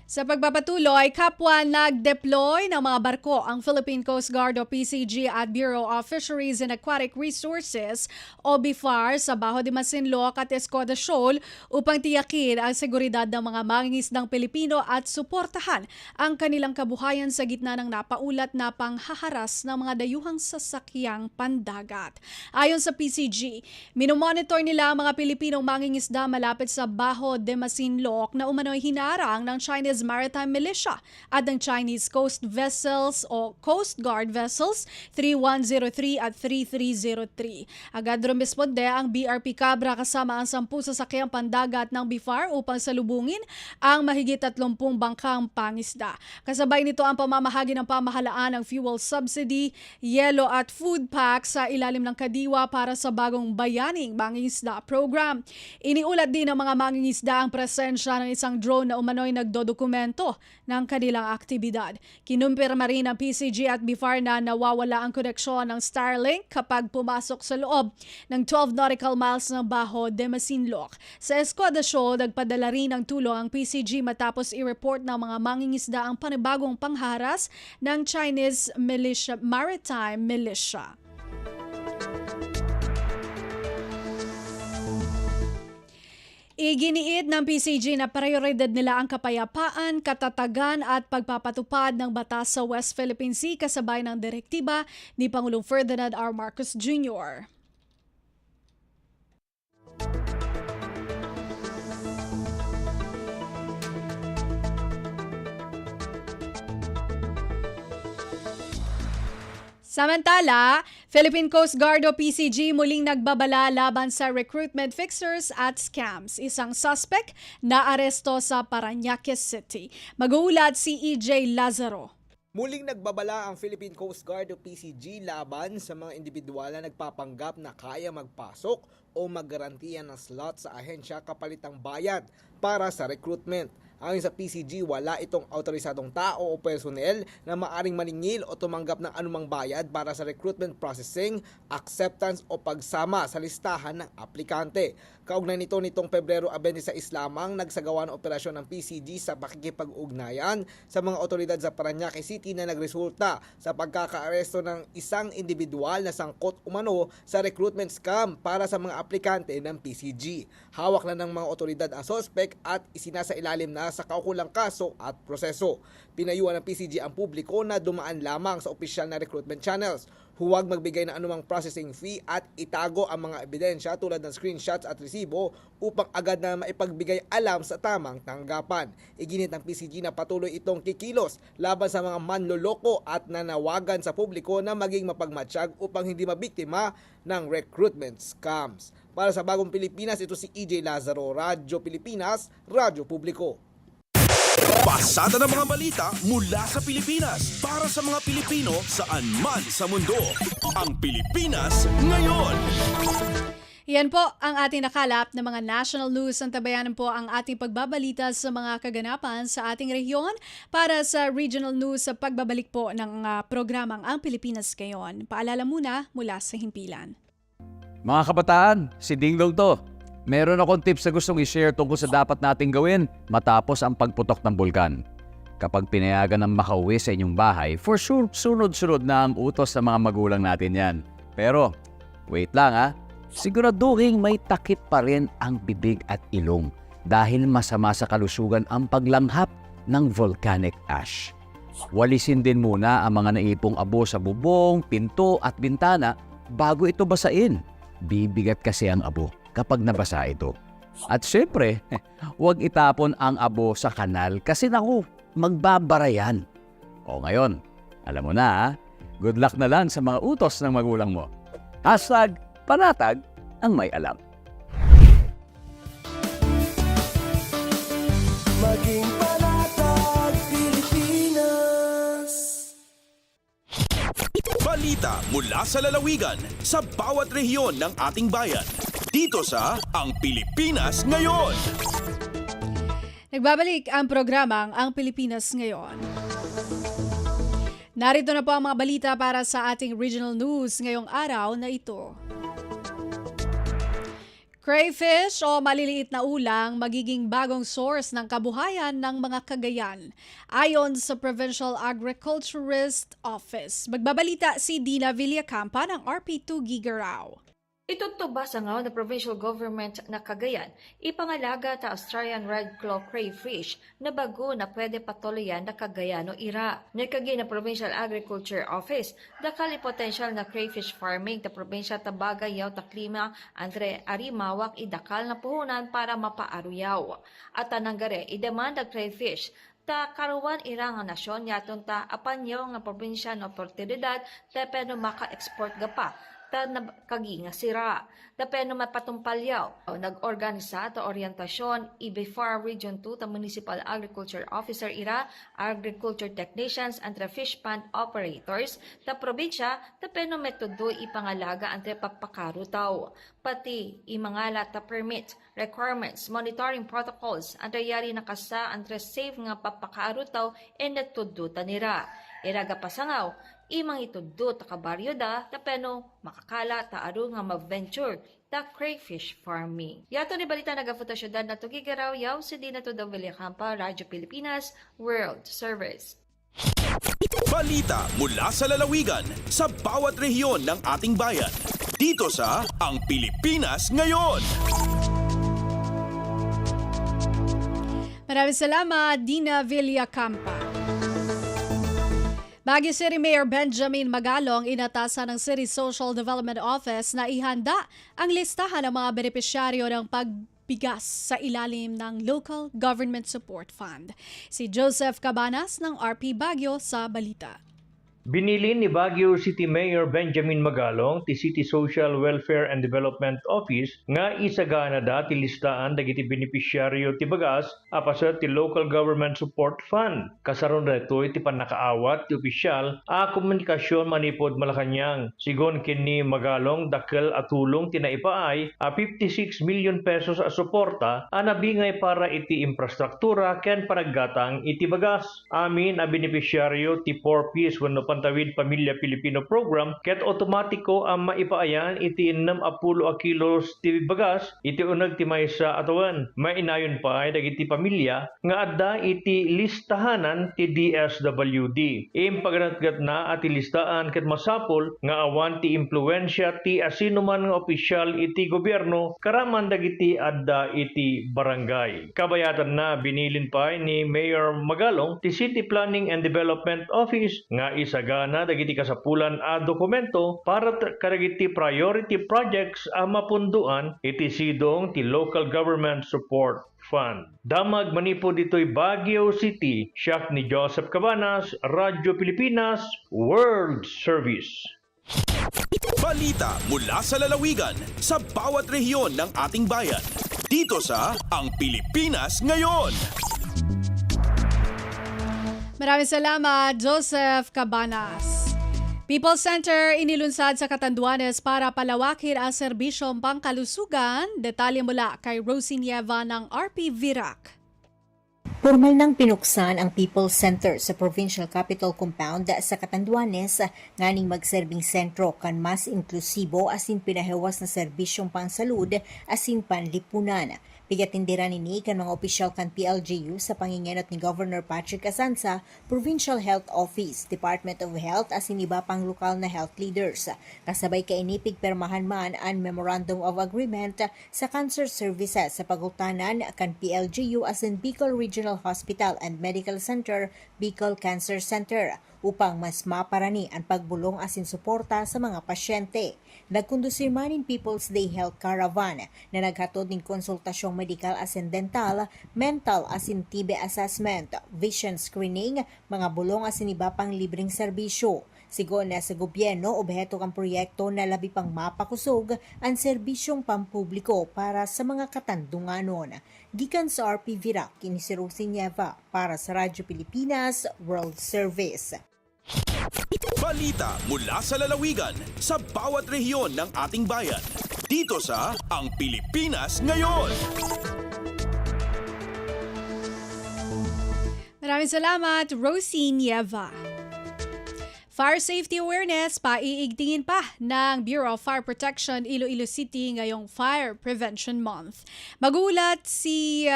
Sa pagpapatuloy, kapwa nag-deploy ng mga barko ang Philippine Coast Guard o PCG at Bureau of Fisheries and Aquatic Resources o BIFAR sa Bajo de Masinloc at Escoda Shoal upang tiyakin ang seguridad ng mga mangingisdang Pilipino at suportahan ang kanilang kabuhayan sa gitna ng napaulat na panghaharas ng mga dayuhang sasakyang pandagat. Ayon sa PCG, minomonitor nila ang mga Pilipinong mangingisda malapit sa Bajo de Masinloc na umano'y hinarang ng Chinese Maritime Militia at ng Chinese Coast Vessels o Coast Guard Vessels 3103 at 3303. Agad rumisponde ang BRP Cabra kasama ang 10 sasakyang pandagat ng BIFAR upang salubungin ang mahigit 30 bangkang pangisda. Kasabay nito ang pamamahagi ng pamahalaan ng fuel subsidy, yelo at food pack sa ilalim ng kadiwa para sa bagong bayaning mangingisda program. Iniulat din ng mga mangingisda ang presensya ng isang drone na umano'y nagdodokumento ng kanilang aktibidad. Kinumpirma rin ng PCG at BIFAR na nawawala ang koneksyon ng Starlink kapag pumasok sa loob ng 12 nautical miles ng Bajo de Masinloc. Sa Escoda Shoal, nagpadala rin ng tulong ang PCG matapos i-report ng mga mangingisda ang panibagong pangharas ng Chinese Maritime Militia. Iginiit ng PCG na prioridad nila ang kapayapaan, katatagan at pagpapatupad ng batas sa West Philippine Sea kasabay ng direktiba ni Pangulong Ferdinand R. Marcos Jr. Samantala, Philippine Coast Guard o PCG muling nagbabala laban sa recruitment fixers at scams. Isang suspect na aresto sa Parañaque City. Mag-uulat si EJ Lazaro. Muling nagbabala ang Philippine Coast Guard o PCG laban sa mga individual na nagpapanggap na kaya magpasok o maggarantiya ng slot sa ahensya kapalit ng bayad para sa recruitment. Ayon sa PCG, wala itong autorisadong tao o personnel na maaring maningil o tumanggap ng anumang bayad para sa recruitment processing, acceptance o pagsama sa listahan ng aplikante. Kaugnay nito nitong Pebrero 26 lamang nagsagawa ng operasyon ng PCG sa pakikipag-ugnayan sa mga otoridad sa Parañaque City na nagresulta sa pagkakaaresto ng isang individual na sangkot umano sa recruitment scam para sa mga aplikante ng PCG. Hawak na ng mga otoridad ang sospek at isinasailalim na sa kaukulang kaso at proseso. Pinayuhan ng PCG ang publiko na dumaan lamang sa opisyal na recruitment channels. Huwag magbigay ng anumang processing fee at itago ang mga ebidensya tulad ng screenshots at resibo upang agad na maipagbigay alam sa tamang tanggapan. Iginit ng PCG na patuloy itong kikilos laban sa mga manloloko at nanawagan sa publiko na maging mapagmatsyag upang hindi mabiktima ng recruitment scams. Para sa Bagong Pilipinas, ito si EJ Lazaro, Radyo Pilipinas, Radyo Publiko. Pasada ng mga balita mula sa Pilipinas para sa mga Pilipino saan man sa mundo. Ang Pilipinas ngayon. Yan po ang ating nakalap ng mga national news. Antabayanan po ang ating pagbabalita sa mga kaganapan sa ating rehiyon para sa regional news sa pagbabalik po ng programang Ang Pilipinas Ngayon. Paalala muna mula sa himpilan. Mga kabataan, si Dinglong to. Meron akong tips na gustong i-share tungkol sa dapat nating gawin matapos ang pagputok ng bulkan. Kapag pinayagan ng makauwi sa inyong bahay, for sure, sunod-sunod na ang utos sa mga magulang natin yan. Pero, wait lang ha, siguraduhin may takip pa rin ang bibig at ilong dahil masama sa kalusugan ang paglanghap ng volcanic ash. Walisin din muna ang mga naipong abo sa bubong, pinto at bintana bago ito basain. Bibigat kasi ang abo kapag nabasa ito. At syempre, huwag itapon ang abo sa kanal kasi naku, magbabara yan. O ngayon, alam mo na ha? Good luck na lang sa mga utos ng magulang mo. #panatag ang may alam. Balita mula sa lalawigan sa bawat rehiyon ng ating bayan. Dito sa Ang Pilipinas Ngayon. Nagbabalik ang programang Ang Pilipinas Ngayon. Narito na po ang mga balita para sa ating regional news ngayong araw na ito. Crayfish o maliliit na ulang magiging bagong source ng kabuhayan ng mga Cagayan, ayon sa Provincial Agriculturist Office. Magbabalita si Dina Villacampa ng RP2 Gigarao. Itutuba sa ngaw na provincial government na Cagayan, ipangalaga ta Australian Red Claw Crayfish na bago na pwede patuloyan na Cagayano ira. Nagkagi na Provincial Agriculture Office, dakali potential na crayfish farming ta probinsya tabagay yaw ta klima Andre Arimawak idakal na puhunan para mapaaruyaw. At tananggare, idemanda crayfish ta karuan irang nga nasyon yaton ta apanyaw nga probinsya na oportunidad ta pwede maka-export gapa ta kagi nga sira. Dapeno mapatumpalyaw. Nag-organisa ta orientasyon IBFAR Region 2 ta Municipal Agriculture Officer ira, Agriculture Technicians and Fish Pond Operators ta probinsya tapeno metodo ipangalaga entre papakarutaw. Pati imangala ta permit, requirements, monitoring protocols entre yari nakasa entre safe nga papakarutaw and natudo ta nira. Iraga pasangaw, imang ituddo ta kabaryo da tapeno makakala ta aro nga ma-venture ta crayfish farming. Yato ni balita nagafuta syudad na tugigaraw yaw si Dina Tudong Villacampa, Radyo Pilipinas, World Service. Balita mula sa lalawigan sa bawat rehiyon ng ating bayan. Dito sa Ang Pilipinas Ngayon. Maraming salamat, Dina Villacampa. Baguio City Mayor Benjamin Magalong inatasan ng City Social Development Office na ihanda ang listahan ng mga benepisyaryo ng pagbigas sa ilalim ng Local Government Support Fund. Si Joseph Cabanas ng RP Baguio sa balita. Binilin ni Baguio City Mayor Benjamin Magalong ti City Social Welfare and Development Office nga isagana da ti listaan dagiti benepisyaryo ti bagas apasat ti Local Government Support Fund. Kasaron daytoy ti pannakaawat ti opisyal a komunikasyon manipod Malacañang. Sigon kini Magalong dakkel a tulong ti naipaay a 56 million pesos a suporta a nabingay para iti infrastruktura ken panaggatang iti bagas. Amin a benepisyaryo ti 4Ps wenno Pantawid Pamilya Pilipino Program ket otomatiko ang maipaayan iti 60 kilos ti bagas iti uneg ti maysa atawan. Mainayon pa ay dagiti pamilya nga adda iti listahanan ti DSWD. Impaganatgat na ati listaan ket masapol nga awan ti impluwensya ti asinuman nga opisyal iti gobyerno karaman dagiti adda iti barangay. Kabayatan na binilin pa ni Mayor Magalong ti City Planning and Development Office nga isagana dagiti kasapulan a dokumento para kadagiti priority projects a mapunduan iti sidong ti Local Government Support Fund. Damag manipod dito'y Baguio City, siyak ni Joseph Cabanas, Radyo Pilipinas, World Service. Balita mula sa lalawigan sa bawat rehiyon ng ating bayan. Dito sa Ang Pilipinas Ngayon. Maraming salamat, Joseph Cabanas. People Center inilunsad sa Catanduanes para palawakin ang serbisyong pangkalusugan. Detalye mula kay Rosie Nieva ng RP Virac. Formal nang pinuksan ang People Center sa Provincial Capital Compound sa Catanduanes nganing magserbing sentro kan mas inklusibo asin pinahewas na serbisyong pangsalud asin panlipunan. Pigatindiran nini kan mga opisyal kan PLGU sa pangingenot ni Governor Patrick Asanza, Provincial Health Office, Department of Health asin iba pang lokal na health leaders. Kasabay kainipig permahan man ang Memorandum of Agreement sa Cancer Services sa pagutanan kan PLGU asin Bicol Regional Hospital and Medical Center, Bicol Cancer Center upang mas maparani ang pagbulong asin suporta sa mga pasyente. Nagkondusir man in People's Day Health Caravan na naghatod ng konsultasyong medikal asin dental, mental asin TB assessment, vision screening, mga bulong asin iba pang libreng serbisyo. Sigon na sa gobyerno, obheto kang proyekto na labi pang mapakusog ang serbisyong pampubliko para sa mga katandunganon. Gikan sa RP Virac, kini si Rosie Nieva para sa Radyo Pilipinas, World Service. Balita mula sa lalawigan sa bawat rehiyon ng ating bayan. Dito sa Ang Pilipinas Ngayon. Maraming salamat, Rosie Nieva. Fire safety awareness, paiigtingin pa ng Bureau of Fire Protection Iloilo City ngayong Fire Prevention Month. Magulat si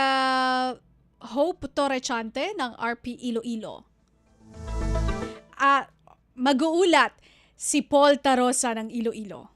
Hope Torrechante ng RP Iloilo. Mag-uulat si Paul Tarosa ng Iloilo.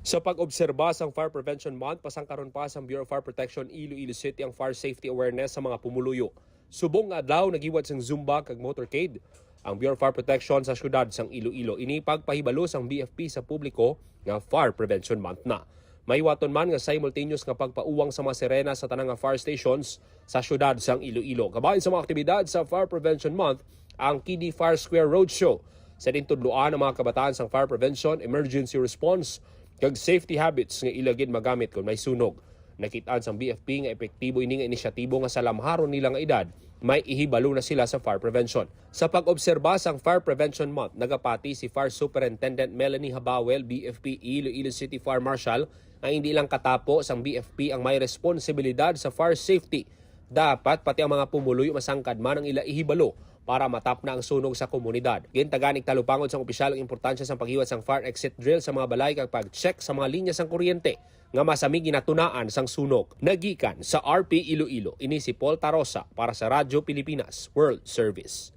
Sa pag-obserba sa Fire Prevention Month, pasangkaron pa sa Bureau of Fire Protection Iloilo City ang fire safety awareness sa mga pumuluyo. Subong nga daw nagiwat sang Zumba kag motorcade. Ang Bureau of Fire Protection sa syudad sang Iloilo ini pagpahibalo sang BFP sa publiko nga Fire Prevention Month na. May waton man nga simultaneous nga pagpauwang sa mga sirena sa tanang nga fire stations sa syudad sang Iloilo. Kabahin sa mga aktibidad sa Fire Prevention Month ang Kidi Fire Square Roadshow. Sa dintudloan ang mga kabataan sang fire prevention, emergency response kag safety habits nga ilagid magamit kung may sunog. Nakitaan sang BFP nga epektibo ini nga inisyatibo nga sa lamharon nila nga edad, may ihibalo na sila sa fire prevention. Sa pag-obserba sang Fire Prevention Month, nagapati si Fire Superintendent Melanie Habawel, BFP Iloilo City Fire Marshal, ang hindi lang katapo sang BFP ang may responsibilidad sa fire safety. Dapat pati ang mga pumuluyo masangkad man ang ila ihibalo para matap na ang sunog sa komunidad. Gintaganik talupangod sang opisyal ang importansya sang paghiwat sang fire exit drill sa mga balay kag pag-check sa mga linya sang kuryente nga masami ginatunaan sang sunog. Nagikan sa RP Iloilo, ini si Paul Tarosa para sa Radyo Pilipinas World Service.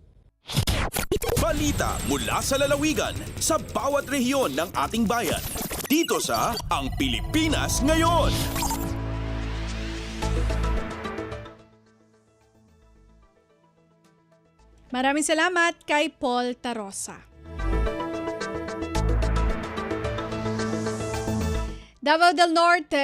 Balita mula sa lalawigan sa bawat rehiyon ng ating bayan. Dito sa Ang Pilipinas Ngayon. Maraming salamat kay Paul Tarosa. Davao del Norte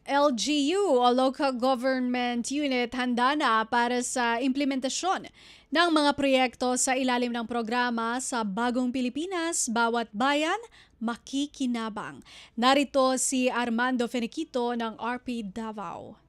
LGU o Local Government Unit handa na para sa implementasyon ng mga proyekto sa ilalim ng programa sa Bagong Pilipinas, Bawat Bayan, Makikinabang. Narito si Armando Feniquito ng RP Davao.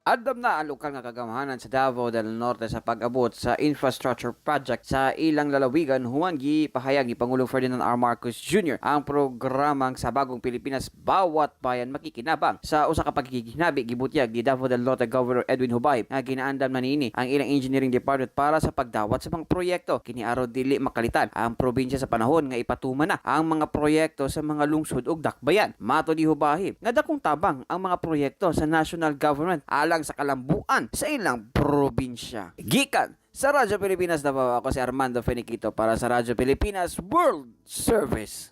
Adam na ang lokal nga kagamahanan sa Davao del Norte sa pag-abot sa infrastructure project sa ilang lalawigan human gipahayag ni Pangulong Ferdinand R. Marcos Jr. ang programang sa Bagong Pilipinas Bawat Bayan Makikinabang. Sa usa ka pagkikinabi gibutyag ni Davao del Norte Governor Edwin Hubay nga ginaandam na niini ang ilang engineering department para sa pagdawat sa mga proyekto. Kini araw dili makalitan ang probinsya sa panahon nga ipatuman na ang mga proyekto sa mga lungsod ug dakbayan. Mato ni Hubay nga dakong tabang ang mga proyekto sa national government sa kalambuan sa ilang probinsya. Gikan sa Radyo Pilipinas Davao, ako si Armando Feniquito para sa Radyo Pilipinas World Service.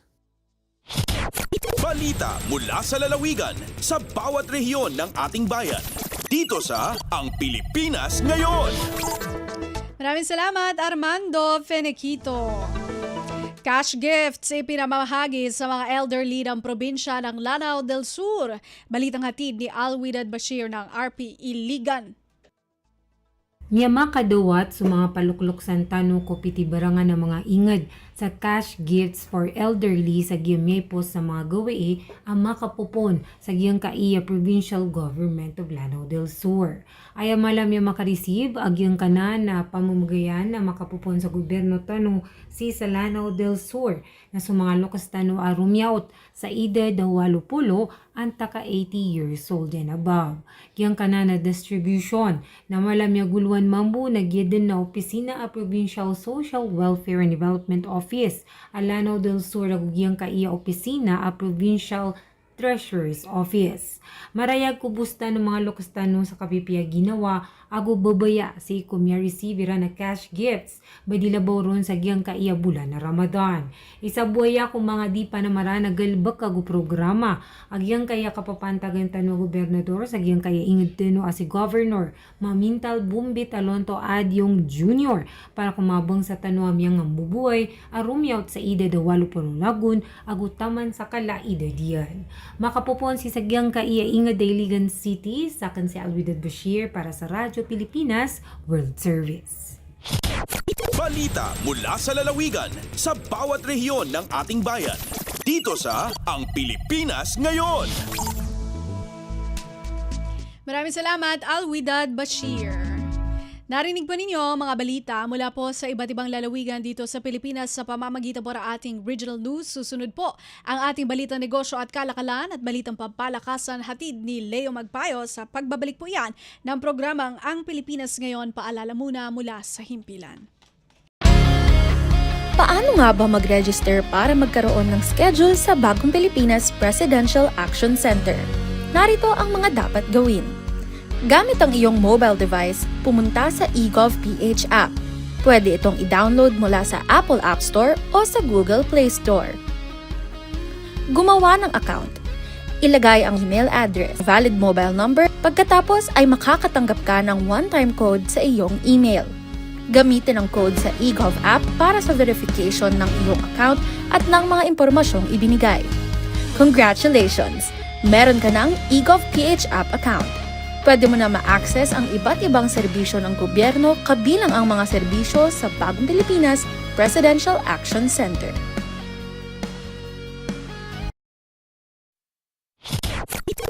Balita mula sa lalawigan sa bawat rehiyon ng ating bayan. Dito sa Ang Pilipinas Ngayon. Maraming salamat, Armando Feniquito. Cash gifts ipinamahagi sa mga elderly ng probinsya ng Lanao del Sur. Balitang hatid ni Alwidad Bashir ng RP Iligan. Niya makadawat sa mga paluklok santano ko pitibarangan ng mga ingad sa cash gifts for elderly sa giyamyepos sa mga gawae ang makapupon sa giyang kaiya Provincial Government of Lanao del Sur. Ay malam niya makareceive agyang kanan na pamumugayan na makapupon sa gobyerno tano si sa Lanao del Sur na sa mga lokas tano arumyaot sa edad na 80 ang taka 80 years old and above. Giyang kanan na distribution na malam niya guluan mambu nagyedin na opisina a Provincial Social Welfare and Development Office a Lanao del Sur agugiyang kaiya opisina a Provincial Treasurer's Office. Marayag kubusta ng mga lokastano sa kapipiya ginawa ago babaya si kumya receiver na cash gifts badilabaw ron sa giyang kaiya bulan na Ramadan. Isa buhaya kung mga di pa namara nagalbak ago programa agyang kaya kapapantagan tano gobernador sa giyang kaya ingid tano as si Governor Mamintal Bumbit Alonto Adyong Jr. para kumabang sa tano amyang ambubuhay arumyaut sa ida dawalo lagun ago taman sa kala ida diyan. Makapupon si sagyang kaiya ingid Dailigan City sa kan si Alwidad Bashir para sa Radyo Pilipinas World Service. Balita mula sa lalawigan sa bawat rehiyon ng ating bayan. Dito sa Ang Pilipinas Ngayon. Maraming salamat, Alwidad Bashir. Narinig po ninyo mga balita mula po sa iba't ibang lalawigan dito sa Pilipinas sa pamamagitan po ng ating regional news. Susunod po ang ating balitang negosyo at kalakalan at balitang pampalakasan hatid ni Leo Magpayo sa pagbabalik po yan ng programang Ang Pilipinas Ngayon. Paalala muna mula sa himpilan. Paano nga ba mag-register para magkaroon ng schedule sa Bagong Pilipinas Presidential Action Center? Narito ang mga dapat gawin. Gamit ang iyong mobile device, pumunta sa eGovPH app. Pwede itong i-download mula sa Apple App Store o sa Google Play Store. Gumawa ng account. Ilagay ang email address, valid mobile number, pagkatapos ay makakatanggap ka ng one-time code sa iyong email. Gamitin ang code sa eGov app para sa verification ng iyong account at ng mga impormasyong ibinigay. Congratulations! Meron ka ng eGovPH app account. Pwede mo na ma-access ang iba't ibang serbisyo ng gobyerno kabilang ang mga serbisyo sa Bagong Pilipinas Presidential Action Center.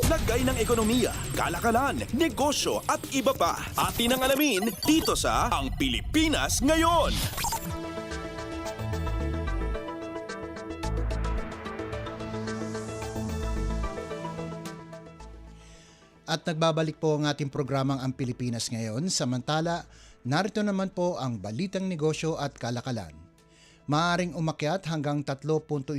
Lagay ng ekonomiya, kalakalan, negosyo at iba pa. Atin ang alamin dito sa Ang Pilipinas Ngayon. At nagbabalik po ang ating programang Ang Pilipinas Ngayon. Samantala, narito naman po ang balitang negosyo at kalakalan. Maaring umakyat hanggang 3.1%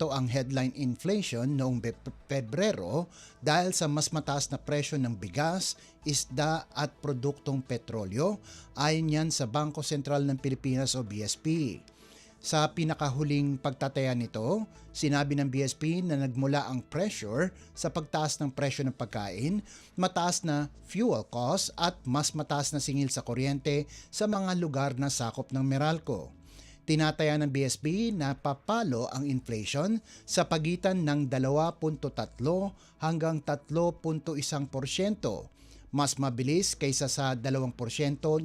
ang headline inflation noong Pebrero dahil sa mas mataas na presyo ng bigas, isda at produktong petrolyo, ayon yan sa Bangko Sentral ng Pilipinas o BSP. Sa pinakahuling pagtataya nito, sinabi ng BSP na nagmula ang pressure sa pagtaas ng presyo ng pagkain, mataas na fuel costs at mas mataas na singil sa kuryente sa mga lugar na sakop ng Meralco. Tinataya ng BSP na papalo ang inflation sa pagitan ng 2.3 hanggang 3.1%, mas mabilis kaysa sa 2%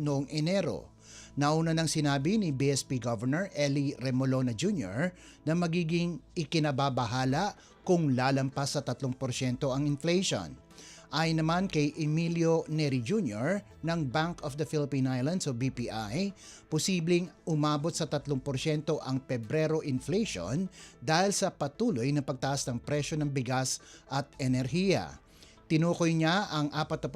noong Enero. Nauna nang sinabi ni BSP Governor Eli Remolona Jr. na magiging ikinababahala kung lalampas sa 3% ang inflation. Ayon naman kay Emilio Neri Jr. ng Bank of the Philippine Islands o BPI, posibleng umabot sa 3% ang Pebrero inflation dahil sa patuloy na pagtaas ng presyo ng bigas at enerhiya. Tinukoy niya ang 4%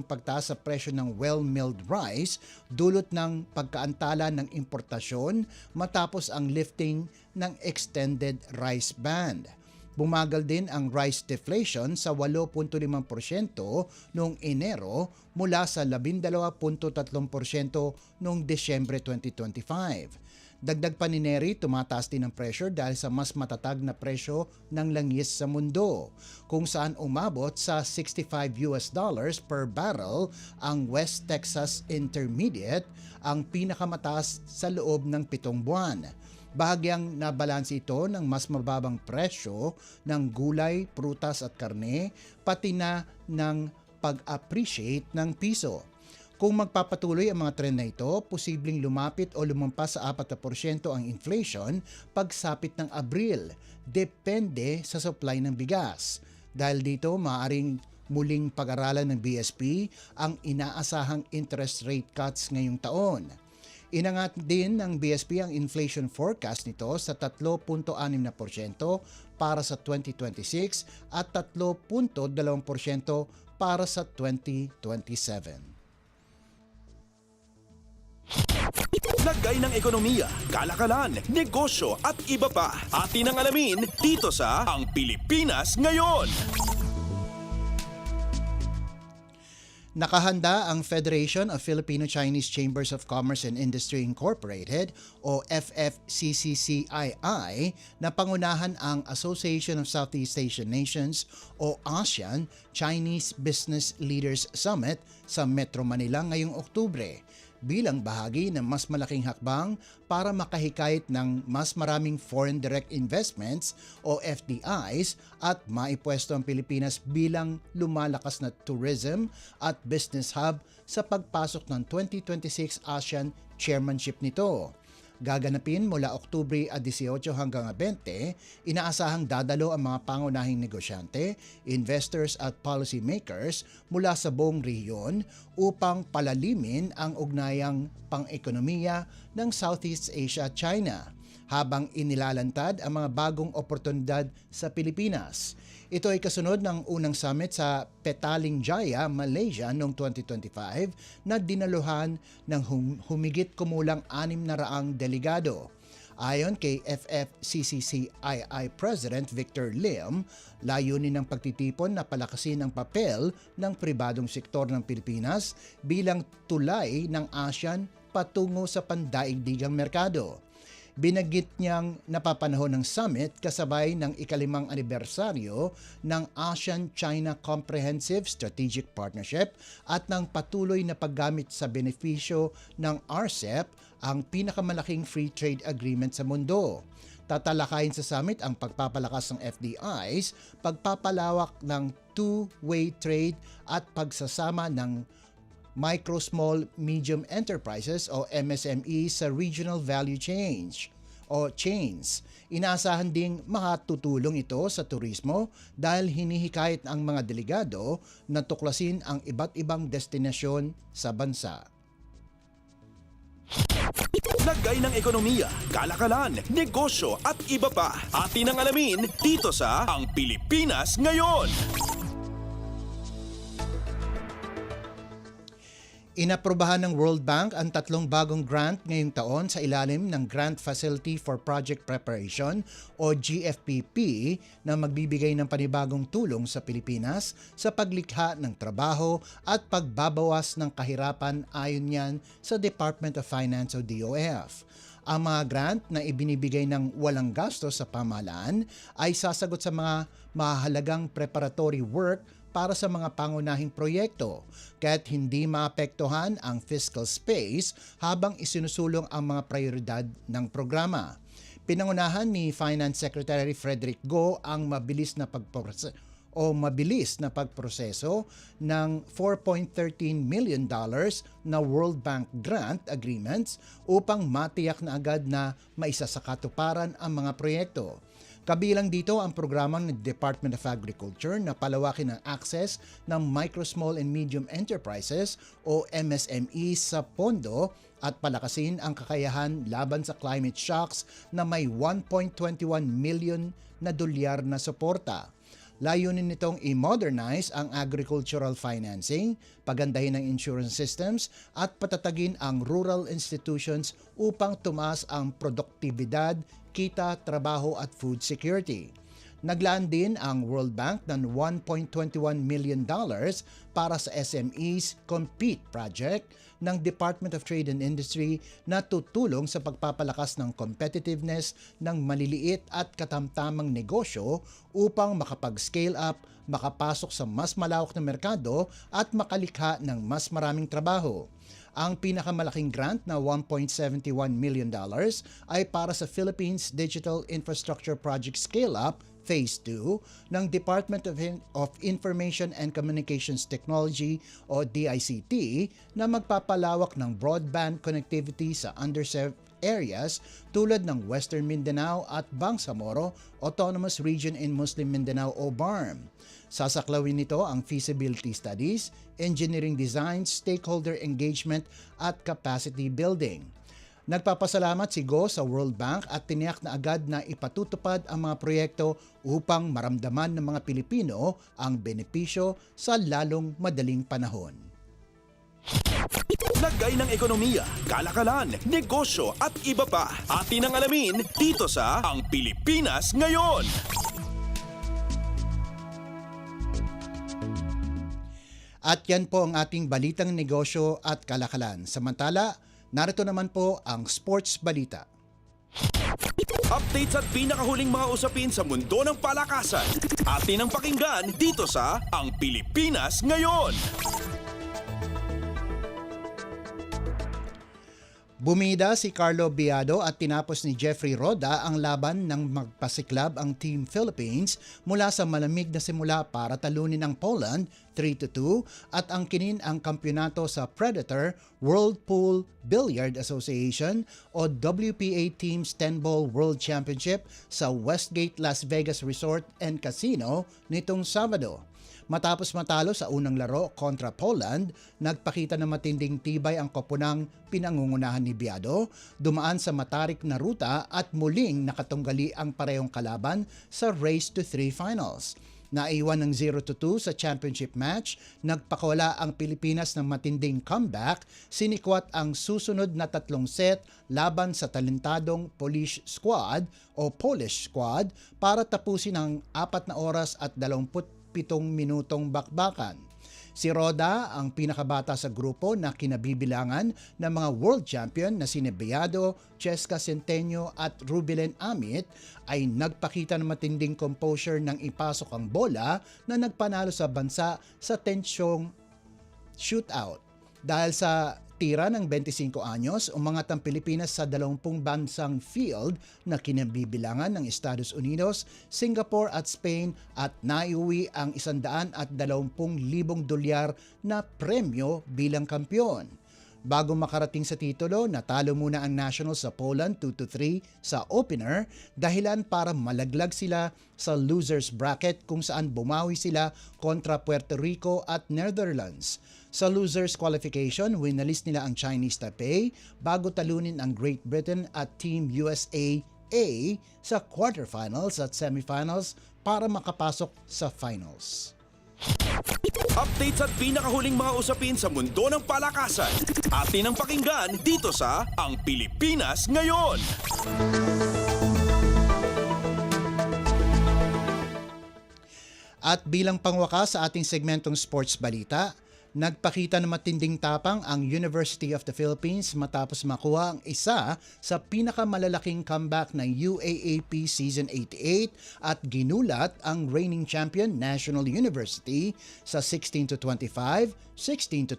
pagtaas sa presyo ng well-milled rice dulot ng pagkaantala ng importasyon matapos ang lifting ng extended rice ban. Bumagal din ang rice deflation sa 8.5% noong Enero mula sa 12.3% noong Desyembre 2025. Dagdag pa ni Neri, tumataas din ang pressure dahil sa mas matatag na presyo ng langis sa mundo, kung saan umabot sa $65 per barrel ang West Texas Intermediate, ang pinakamataas sa loob ng 7 buwan. Bahagyang nabalanse ito ng mas mababang presyo ng gulay, prutas at karne, pati na ng pag-appreciate ng piso. Kung magpapatuloy ang mga trend na ito, posibleng lumapit o lumampas sa 4% ang inflation pagsapit ng Abril. Depende sa supply ng bigas. Dahil dito, maaaring muling pag-aralan ng BSP ang inaasahang interest rate cuts ngayong taon. Inangat din ng BSP ang inflation forecast nito sa 3.6% para sa 2026 at 3.2% para sa 2027. Lagay ng ekonomiya, kalakalan, negosyo at iba pa. Atin ang alamin dito sa Ang Pilipinas Ngayon. Nakahanda ang Federation of Filipino-Chinese Chambers of Commerce and Industry Incorporated o FFCCCII na pangunahan ang Association of Southeast Asian Nations o ASEAN Chinese Business Leaders Summit sa Metro Manila ngayong Oktubre, bilang bahagi ng mas malaking hakbang para makahikayat ng mas maraming foreign direct investments o FDIs at maipwesto ang Pilipinas bilang lumalakas na tourism at business hub sa pagpasok ng 2026 ASEAN chairmanship nito. gaganapin mula Oktubre 18 hanggang 20, inaasahang dadalo ang mga pangunahing negosyante, investors at policymakers mula sa buong rehiyon upang palalimin ang ugnayang pang-ekonomiya ng Southeast Asia at China, habang inilalantad ang mga bagong oportunidad sa Pilipinas. Ito ay kasunod ng unang summit sa Petaling Jaya, Malaysia noong 2025 na dinaluhan ng humigit kumulang 600 delegado. Ayon kay FFCCCII President Victor Lim, layunin ng pagtitipon na palakasin ang papel ng pribadong sektor ng Pilipinas bilang tulay ng ASEAN patungo sa pandaigdigang merkado. Binanggit niyang napapanahon ng summit kasabay ng ika-5 anibersaryo ng ASEAN-China Comprehensive Strategic Partnership at ng patuloy na paggamit sa benepisyo ng RCEP, ang pinakamalaking free trade agreement sa mundo. Tatalakayin sa summit ang pagpapalakas ng FDIs, pagpapalawak ng two-way trade at pagsasama ng Micro, Small, Medium Enterprises o MSME sa Regional Value Chains. Inaasahan ding makatutulong ito sa turismo dahil hinihikayat ang mga delegado na tuklasin ang iba't ibang destinasyon sa bansa. Lagay ng ekonomiya, kalakalan, negosyo at iba pa. Atin ang alamin dito sa Ang Pilipinas Ngayon. Inaprubahan ng World Bank ang 3 bagong grant ngayong taon sa ilalim ng Grant Facility for Project Preparation o GFPP na magbibigay ng panibagong tulong sa Pilipinas sa paglikha ng trabaho at pagbabawas ng kahirapan ayon yan sa Department of Finance o DOF. Ang mga grant na ibinibigay ng walang gastos sa pamahalaan ay sasagot sa mga mahalagang preparatory work para sa mga pangunahing proyekto, kaya't hindi maapektuhan ang fiscal space habang isinusulong ang mga prioridad ng programa. Pinangunahan ni Finance Secretary Frederick Go ang mabilis na pagproseso ng $4.13 million na World Bank grant agreements upang matiyak na agad na maisasakatuparan ang mga proyekto. Kabilang dito ang programa ng Department of Agriculture na palawakin ang access ng Micro, Small and Medium Enterprises o MSME sa pondo at palakasin ang kakayahan laban sa climate shocks na may $1.21 million na dolyar na suporta. Layunin nitong i-modernize ang agricultural financing, pagandahin ang insurance systems at patatagin ang rural institutions upang tumaas ang produktibidad, kita, trabaho at food security. Naglaan din ang World Bank ng $1.21 million para sa SMEs Compete Project ng Department of Trade and Industry na tutulong sa pagpapalakas ng competitiveness ng maliliit at katamtamang negosyo upang makapag-scale up, makapasok sa mas malawak na merkado at makalikha ng mas maraming trabaho. Ang pinakamalaking grant na $1.71 million ay para sa Philippines Digital Infrastructure Project Scale-Up Phase 2 ng Department of Information and Communications Technology o DICT na magpapalawak ng broadband connectivity sa underserved areas tulad ng Western Mindanao at Bangsamoro Autonomous Region in Muslim Mindanao o BARM. Sasaklawin nito ang feasibility studies, engineering design, stakeholder engagement at capacity building. Nagpapasalamat si Go sa World Bank at tiniyak na agad na ipatutupad ang mga proyekto upang maramdaman ng mga Pilipino ang benepisyo sa lalong madaling panahon. Lagay ng ekonomiya, kalakalan, negosyo at iba pa. Atin ang alamin dito sa Ang Pilipinas Ngayon. At yan po ang ating balitang negosyo at kalakalan. Samantala, narito naman po ang sports balita. Updates at pinakahuling mga usapin sa mundo ng palakasan. Atin ang pakinggan dito sa Ang Pilipinas Ngayon. Bumida si Carlo Biado at tinapos ni Jeffrey Roda ang laban ng magpasiklab ang Team Philippines mula sa malamig na simula para talunin ang Poland 3-2 at angkinin ang kampyonato sa Predator World Pool Billiard Association o WPA Teams 10-Ball World Championship sa Westgate Las Vegas Resort and Casino nitong Sabado. Matapos matalo sa unang laro kontra Poland, nagpakita ng matinding tibay ang koponang pinangungunahan ni Biado, dumaan sa matarik na ruta at muling nakatunggali ang parehong kalaban sa Race to 3 Finals. Naiwan ng 0-2 sa championship match, nagpakawala ang Pilipinas ng matinding comeback, sinikwat ang susunod na 3 set laban sa talentadong Polish squad para tapusin ang 4 oras at 27 minutong bakbakan. Si Roda ang pinakabata sa grupo na kinabibilangan ng mga world champion na sina Biado, Cheska Centenio at Rubilen Amit ay nagpakita ng matinding composure nang ipasok ang bola na nagpanalo sa bansa sa tensyong shootout. Dahil sa tira ng 25 anyos, umangat ang Pilipinas sa 20 bansang field na kinabibilangan ng Estados Unidos, Singapore at Spain at naiuwi ang 120,000 dolyar na premyo bilang kampiyon. Bago makarating sa titulo, natalo muna ang Nationals sa Poland 2-3 sa opener, dahilan para malaglag sila sa losers bracket kung saan bumawi sila kontra Puerto Rico at Netherlands. Sa losers qualification, winalis nila ang Chinese Taipei bago talunin ang Great Britain at Team USA sa quarterfinals at semifinals para makapasok sa finals. Updates at pinakahuling mga usapin sa mundo ng palakasan. Atin ang pakinggan dito sa Ang Pilipinas Ngayon. At bilang pangwakas sa ating segmentong sports balita, nagpakita ng matinding tapang ang University of the Philippines matapos makuha ang isa sa pinakamalalaking comeback ng UAAP Season 88 at ginulat ang reigning champion National University sa 16-25, 16-25,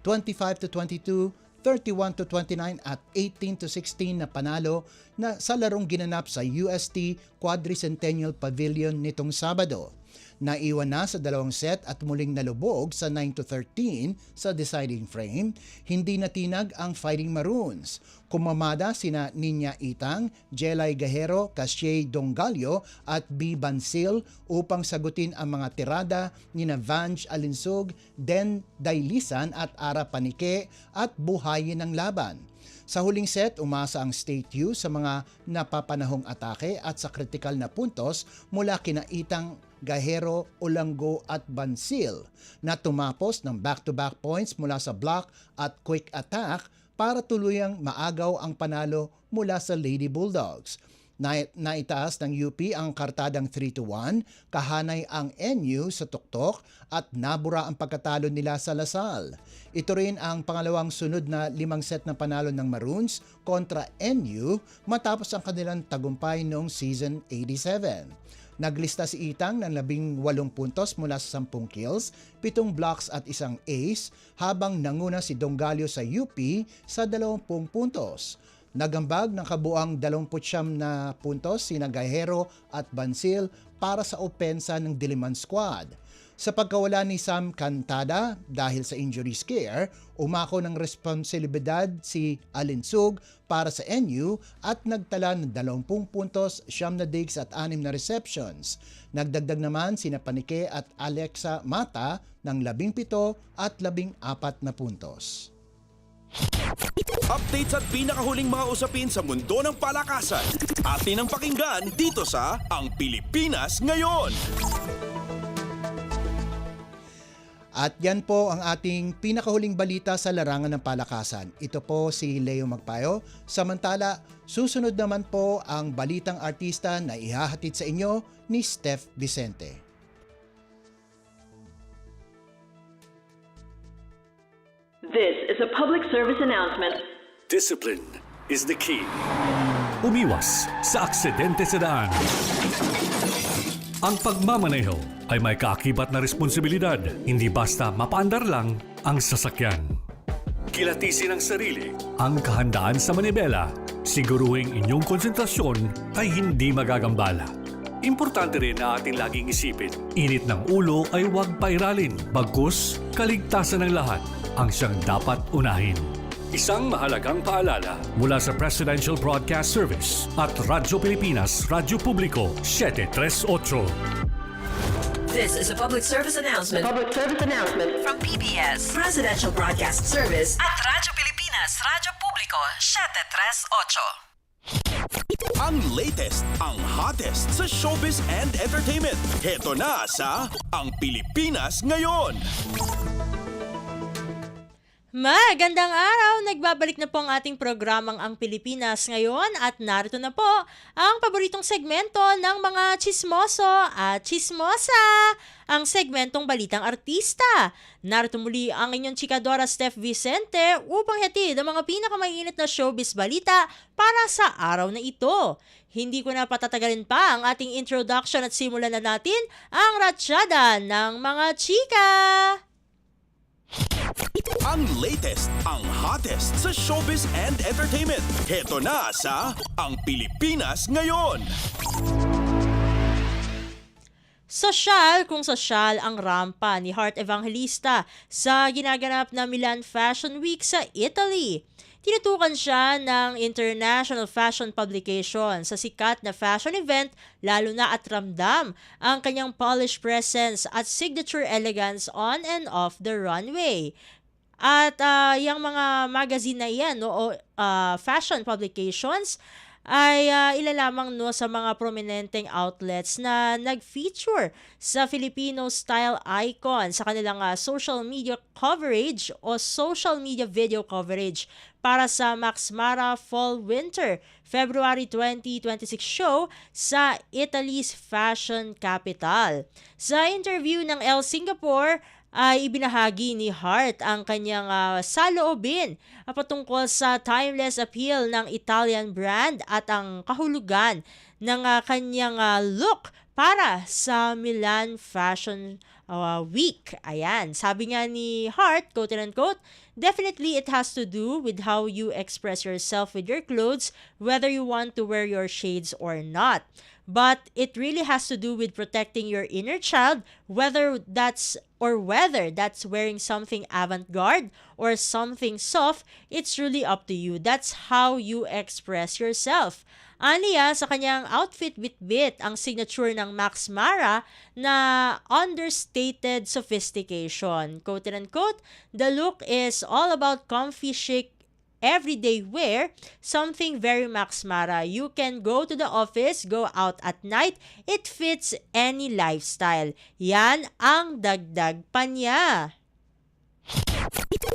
25-22, 31-29 at 18-16 na panalo na sa larong ginanap sa UST Quadricentennial Pavilion nitong Sabado. Naiwan na sa 2 set at muling nalubog sa 9-13 sa deciding frame, hindi natinag ang Fighting Maroons. Kumamada sina Ninya Itang, Jelay Gahero, Cashay Dongalio at B. Bansil upang sagutin ang mga tirada ni Vange Alinsug, Den Dailisan at Ara Panike at buhayin ang laban. Sa huling set, umasa ang State U sa mga napapanahong atake at sa kritikal na puntos mula kina Itang, Gahero, Olanggo at Bansil na tumapos ng back-to-back points mula sa block at quick attack para tuluyang maagaw ang panalo mula sa Lady Bulldogs. Naitaas ng UP ang kartadang 3-1, kahanay ang NU sa tuktok at nabura ang pagkatalo nila sa Lasal. Ito rin ang pangalawang sunod na 5 set na panalo ng Maroons kontra NU matapos ang kanilang tagumpay noong season 87. Naglista si Itang ng 18 puntos mula sa 10 kills, 7 blocks at 1 ace, habang nanguna si Dongalio sa UP sa 20 puntos. Nagambag ng kabuang 29 na puntos sina Gahero at Bansil para sa opensa ng Diliman squad. Sa pagkawala ni Sam Cantada dahil sa injury scare, umako ng responsibilidad si Alinsug para sa NU at nagtala ng 20 puntos, 9 na digs at 6 na receptions. Nagdagdag naman sina Panike at Alexa Mata ng 17 at 14 na puntos. Updates at pinakahuling mga usapin sa mundo ng palakasan. Atin ang pakinggan dito sa Ang Pilipinas Ngayon. At yan po ang ating pinakahuling balita sa larangan ng palakasan. Ito po si Leo Magpayo. Samantala, susunod naman po ang balitang artista na ihahatid sa inyo ni Steph Vicente. This is a public service announcement. Discipline is the key. Umiwas sa aksidente sa daan. Ang pagmamaneho ay may kaakibat na responsibilidad, hindi basta mapaandar lang ang sasakyan. Kilatisin ang sarili, ang kahandaan sa manibela. Siguruhing inyong konsentrasyon ay hindi magagambala. Importante rin na ating laging isipin, init ng ulo ay huwag pairalin, bagkus kaligtasan ng lahat ang siyang dapat unahin. Isang mahalagang paalala mula sa Presidential Broadcast Service at Radyo Pilipinas, Radyo Publiko, 738. This is a public service announcement. From PBS, Presidential Broadcast Service at Radyo Pilipinas, Radyo Publiko, 738. Ang latest, ang hottest sa showbiz and entertainment. Heto na sa Ang Pilipinas Ngayon. Magandang araw! Nagbabalik na po ang ating programang Ang Pilipinas Ngayon at narito na po ang paboritong segmento ng mga chismoso at chismosa, ang segmentong Balitang Artista. Narito muli ang inyong chikadora Steph Vicente upang hatid ang mga pinakamainit na showbiz balita para sa araw na ito. Hindi ko na patatagalin pa ang ating introduction at simulan na natin ang ratsyada ng mga chika! Ang latest, ang hottest sa showbiz and entertainment. Heto na sa Ang Pilipinas Ngayon. Sosyal kung sosyal ang rampa ni Heart Evangelista sa ginaganap na Milan Fashion Week sa Italy. Tinutukan siya ng international fashion publication sa sikat na fashion event, lalo na at ramdam ang kanyang polished presence at signature elegance on and off the runway. At yung mga magazine na yan, fashion publications, ay ilalamang sa mga prominenteng outlets na nag-feature sa Filipino style icon sa kanilang social media coverage o social media video coverage para sa Max Mara Fall Winter February 2026 show sa Italy's fashion capital. Sa interview ng Elle Singapore, ay ibinahagi ni Heart ang kanyang saloobin patungkol sa timeless appeal ng Italian brand at ang kahulugan ng kanyang look para sa Milan Fashion Week. Ayan, sabi nga ni Heart, quote and unquote, "Definitely it has to do with how you express yourself with your clothes, whether you want to wear your shades or not. But it really has to do with protecting your inner child, whether that's wearing something avant-garde or something soft, it's really up to you. That's how you express yourself." Aniya, sa kanyang outfit bit-bit ang signature ng Max Mara na understated sophistication. Quote and unquote, "The look is all about comfy chic everyday wear, something very Max Mara. You can go to the office, go out at night, it fits any lifestyle." Yan ang dagdag pa niya.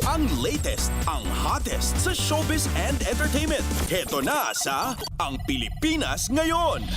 Ang latest, ang hottest sa showbiz and entertainment. Heto na sa Ang Pilipinas Ngayon.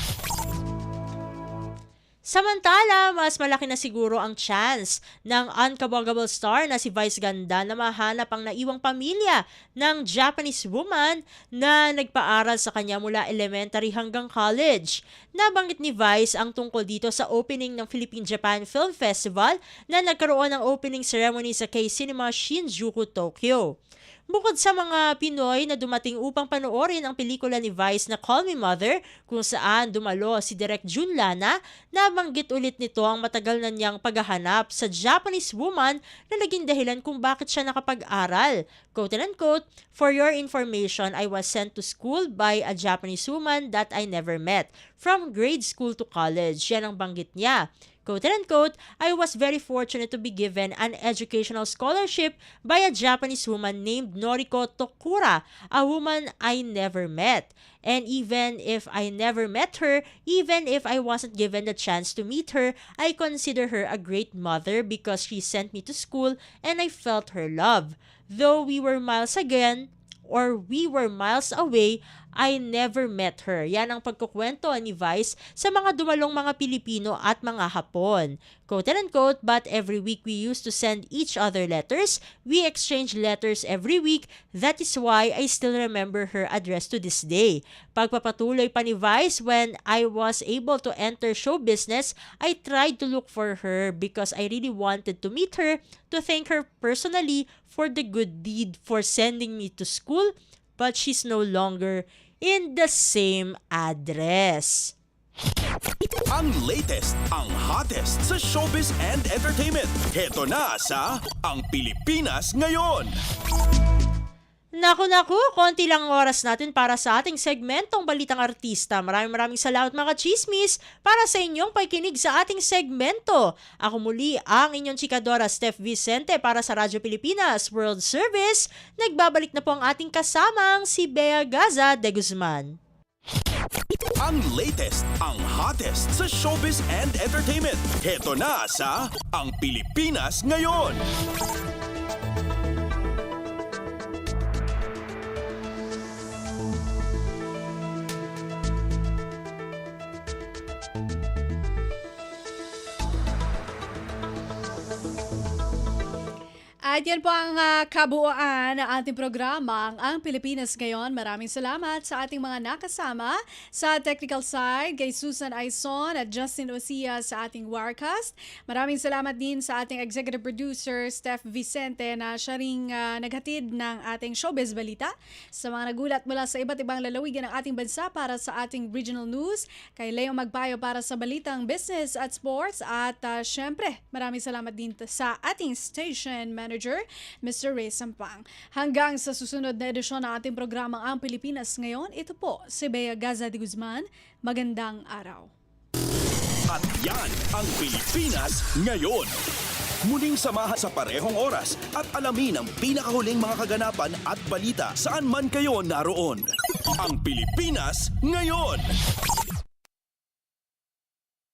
Samantala, mas malaki na siguro ang chance ng unkabogable star na si Vice Ganda na mahanap ang naiwang pamilya ng Japanese woman na nagpaaral sa kanya mula elementary hanggang college. Nabanggit ni Vice ang tungkol dito sa opening ng Philippine-Japan Film Festival na nagkaroon ng opening ceremony sa K-Cinema Shinjuku, Tokyo. Bukod sa mga Pinoy na dumating upang panoorin ang pelikula ni Vice na Call Me Mother, kung saan dumalo si Direk Jun Lana, nabanggit ulit nito ang matagal na niyang paghahanap sa Japanese woman na naging dahilan kung bakit siya nakapag-aral. Quote and unquote, "For your information, I was sent to school by a Japanese woman that I never met, from grade school to college." Yan ang banggit niya. Quote and unquote, "I was very fortunate to be given an educational scholarship by a Japanese woman named Noriko Tokura, a woman I never met. And even if I never met her, even if I wasn't given the chance to meet her, I consider her a great mother because she sent me to school and I felt her love. Though we were miles away, I never met her. Yan ang pagkukwento ni Vice sa mga dumalong mga Pilipino at mga Hapon. Quote and unquote, but every week we used to send each other letters. We exchange letters every week. That is why I still remember her address to this day. Pagpapatuloy pa ni Vice, when I was able to enter show business, I tried to look for her because I really wanted to meet her, to thank her personally for the good deed for sending me to school, but she's no longer in the same address. Ang latest, ang hottest sa showbiz and entertainment. Heto na sa Ang Pilipinas Ngayon. Naku, konti lang oras natin para sa ating segmentong Balitang Artista. Maraming salamat mga chismis para sa inyong pakikinig sa ating segmento. Ako muli ang inyong chikadora Steph Vicente para sa Radyo Pilipinas World Service. Nagbabalik na po ang ating kasamang si Bea Gaza de Guzman. Ang latest, ang hottest sa showbiz and entertainment. Heto na sa Ang Pilipinas Ngayon. At yan po ang kabuuan ng ating programa, ang Pilipinas Ngayon. Maraming salamat sa ating mga nakasama sa technical side, kay Susan Aison at Justin Osia sa ating Wirecast. Maraming salamat din sa ating executive producer, Steph Vicente, na siya ring naghatid ng ating showbiz balita. Sa mga nagulat mula sa iba't ibang lalawigan ng ating bansa para sa ating regional news, kay Leo Magpayo para sa balitang business at sports. At syempre, maraming salamat din sa ating station manager, Mr. Ray Sampang. Hanggang sa susunod na edisyon ng ating programang Ang Pilipinas Ngayon, ito po si Bea Gaza de Guzman. Magandang araw. At yan ang Pilipinas Ngayon. Muling samahan sa parehong oras at alamin ang pinakahuling mga kaganapan at balita saan man kayo naroon. Ang Pilipinas Ngayon.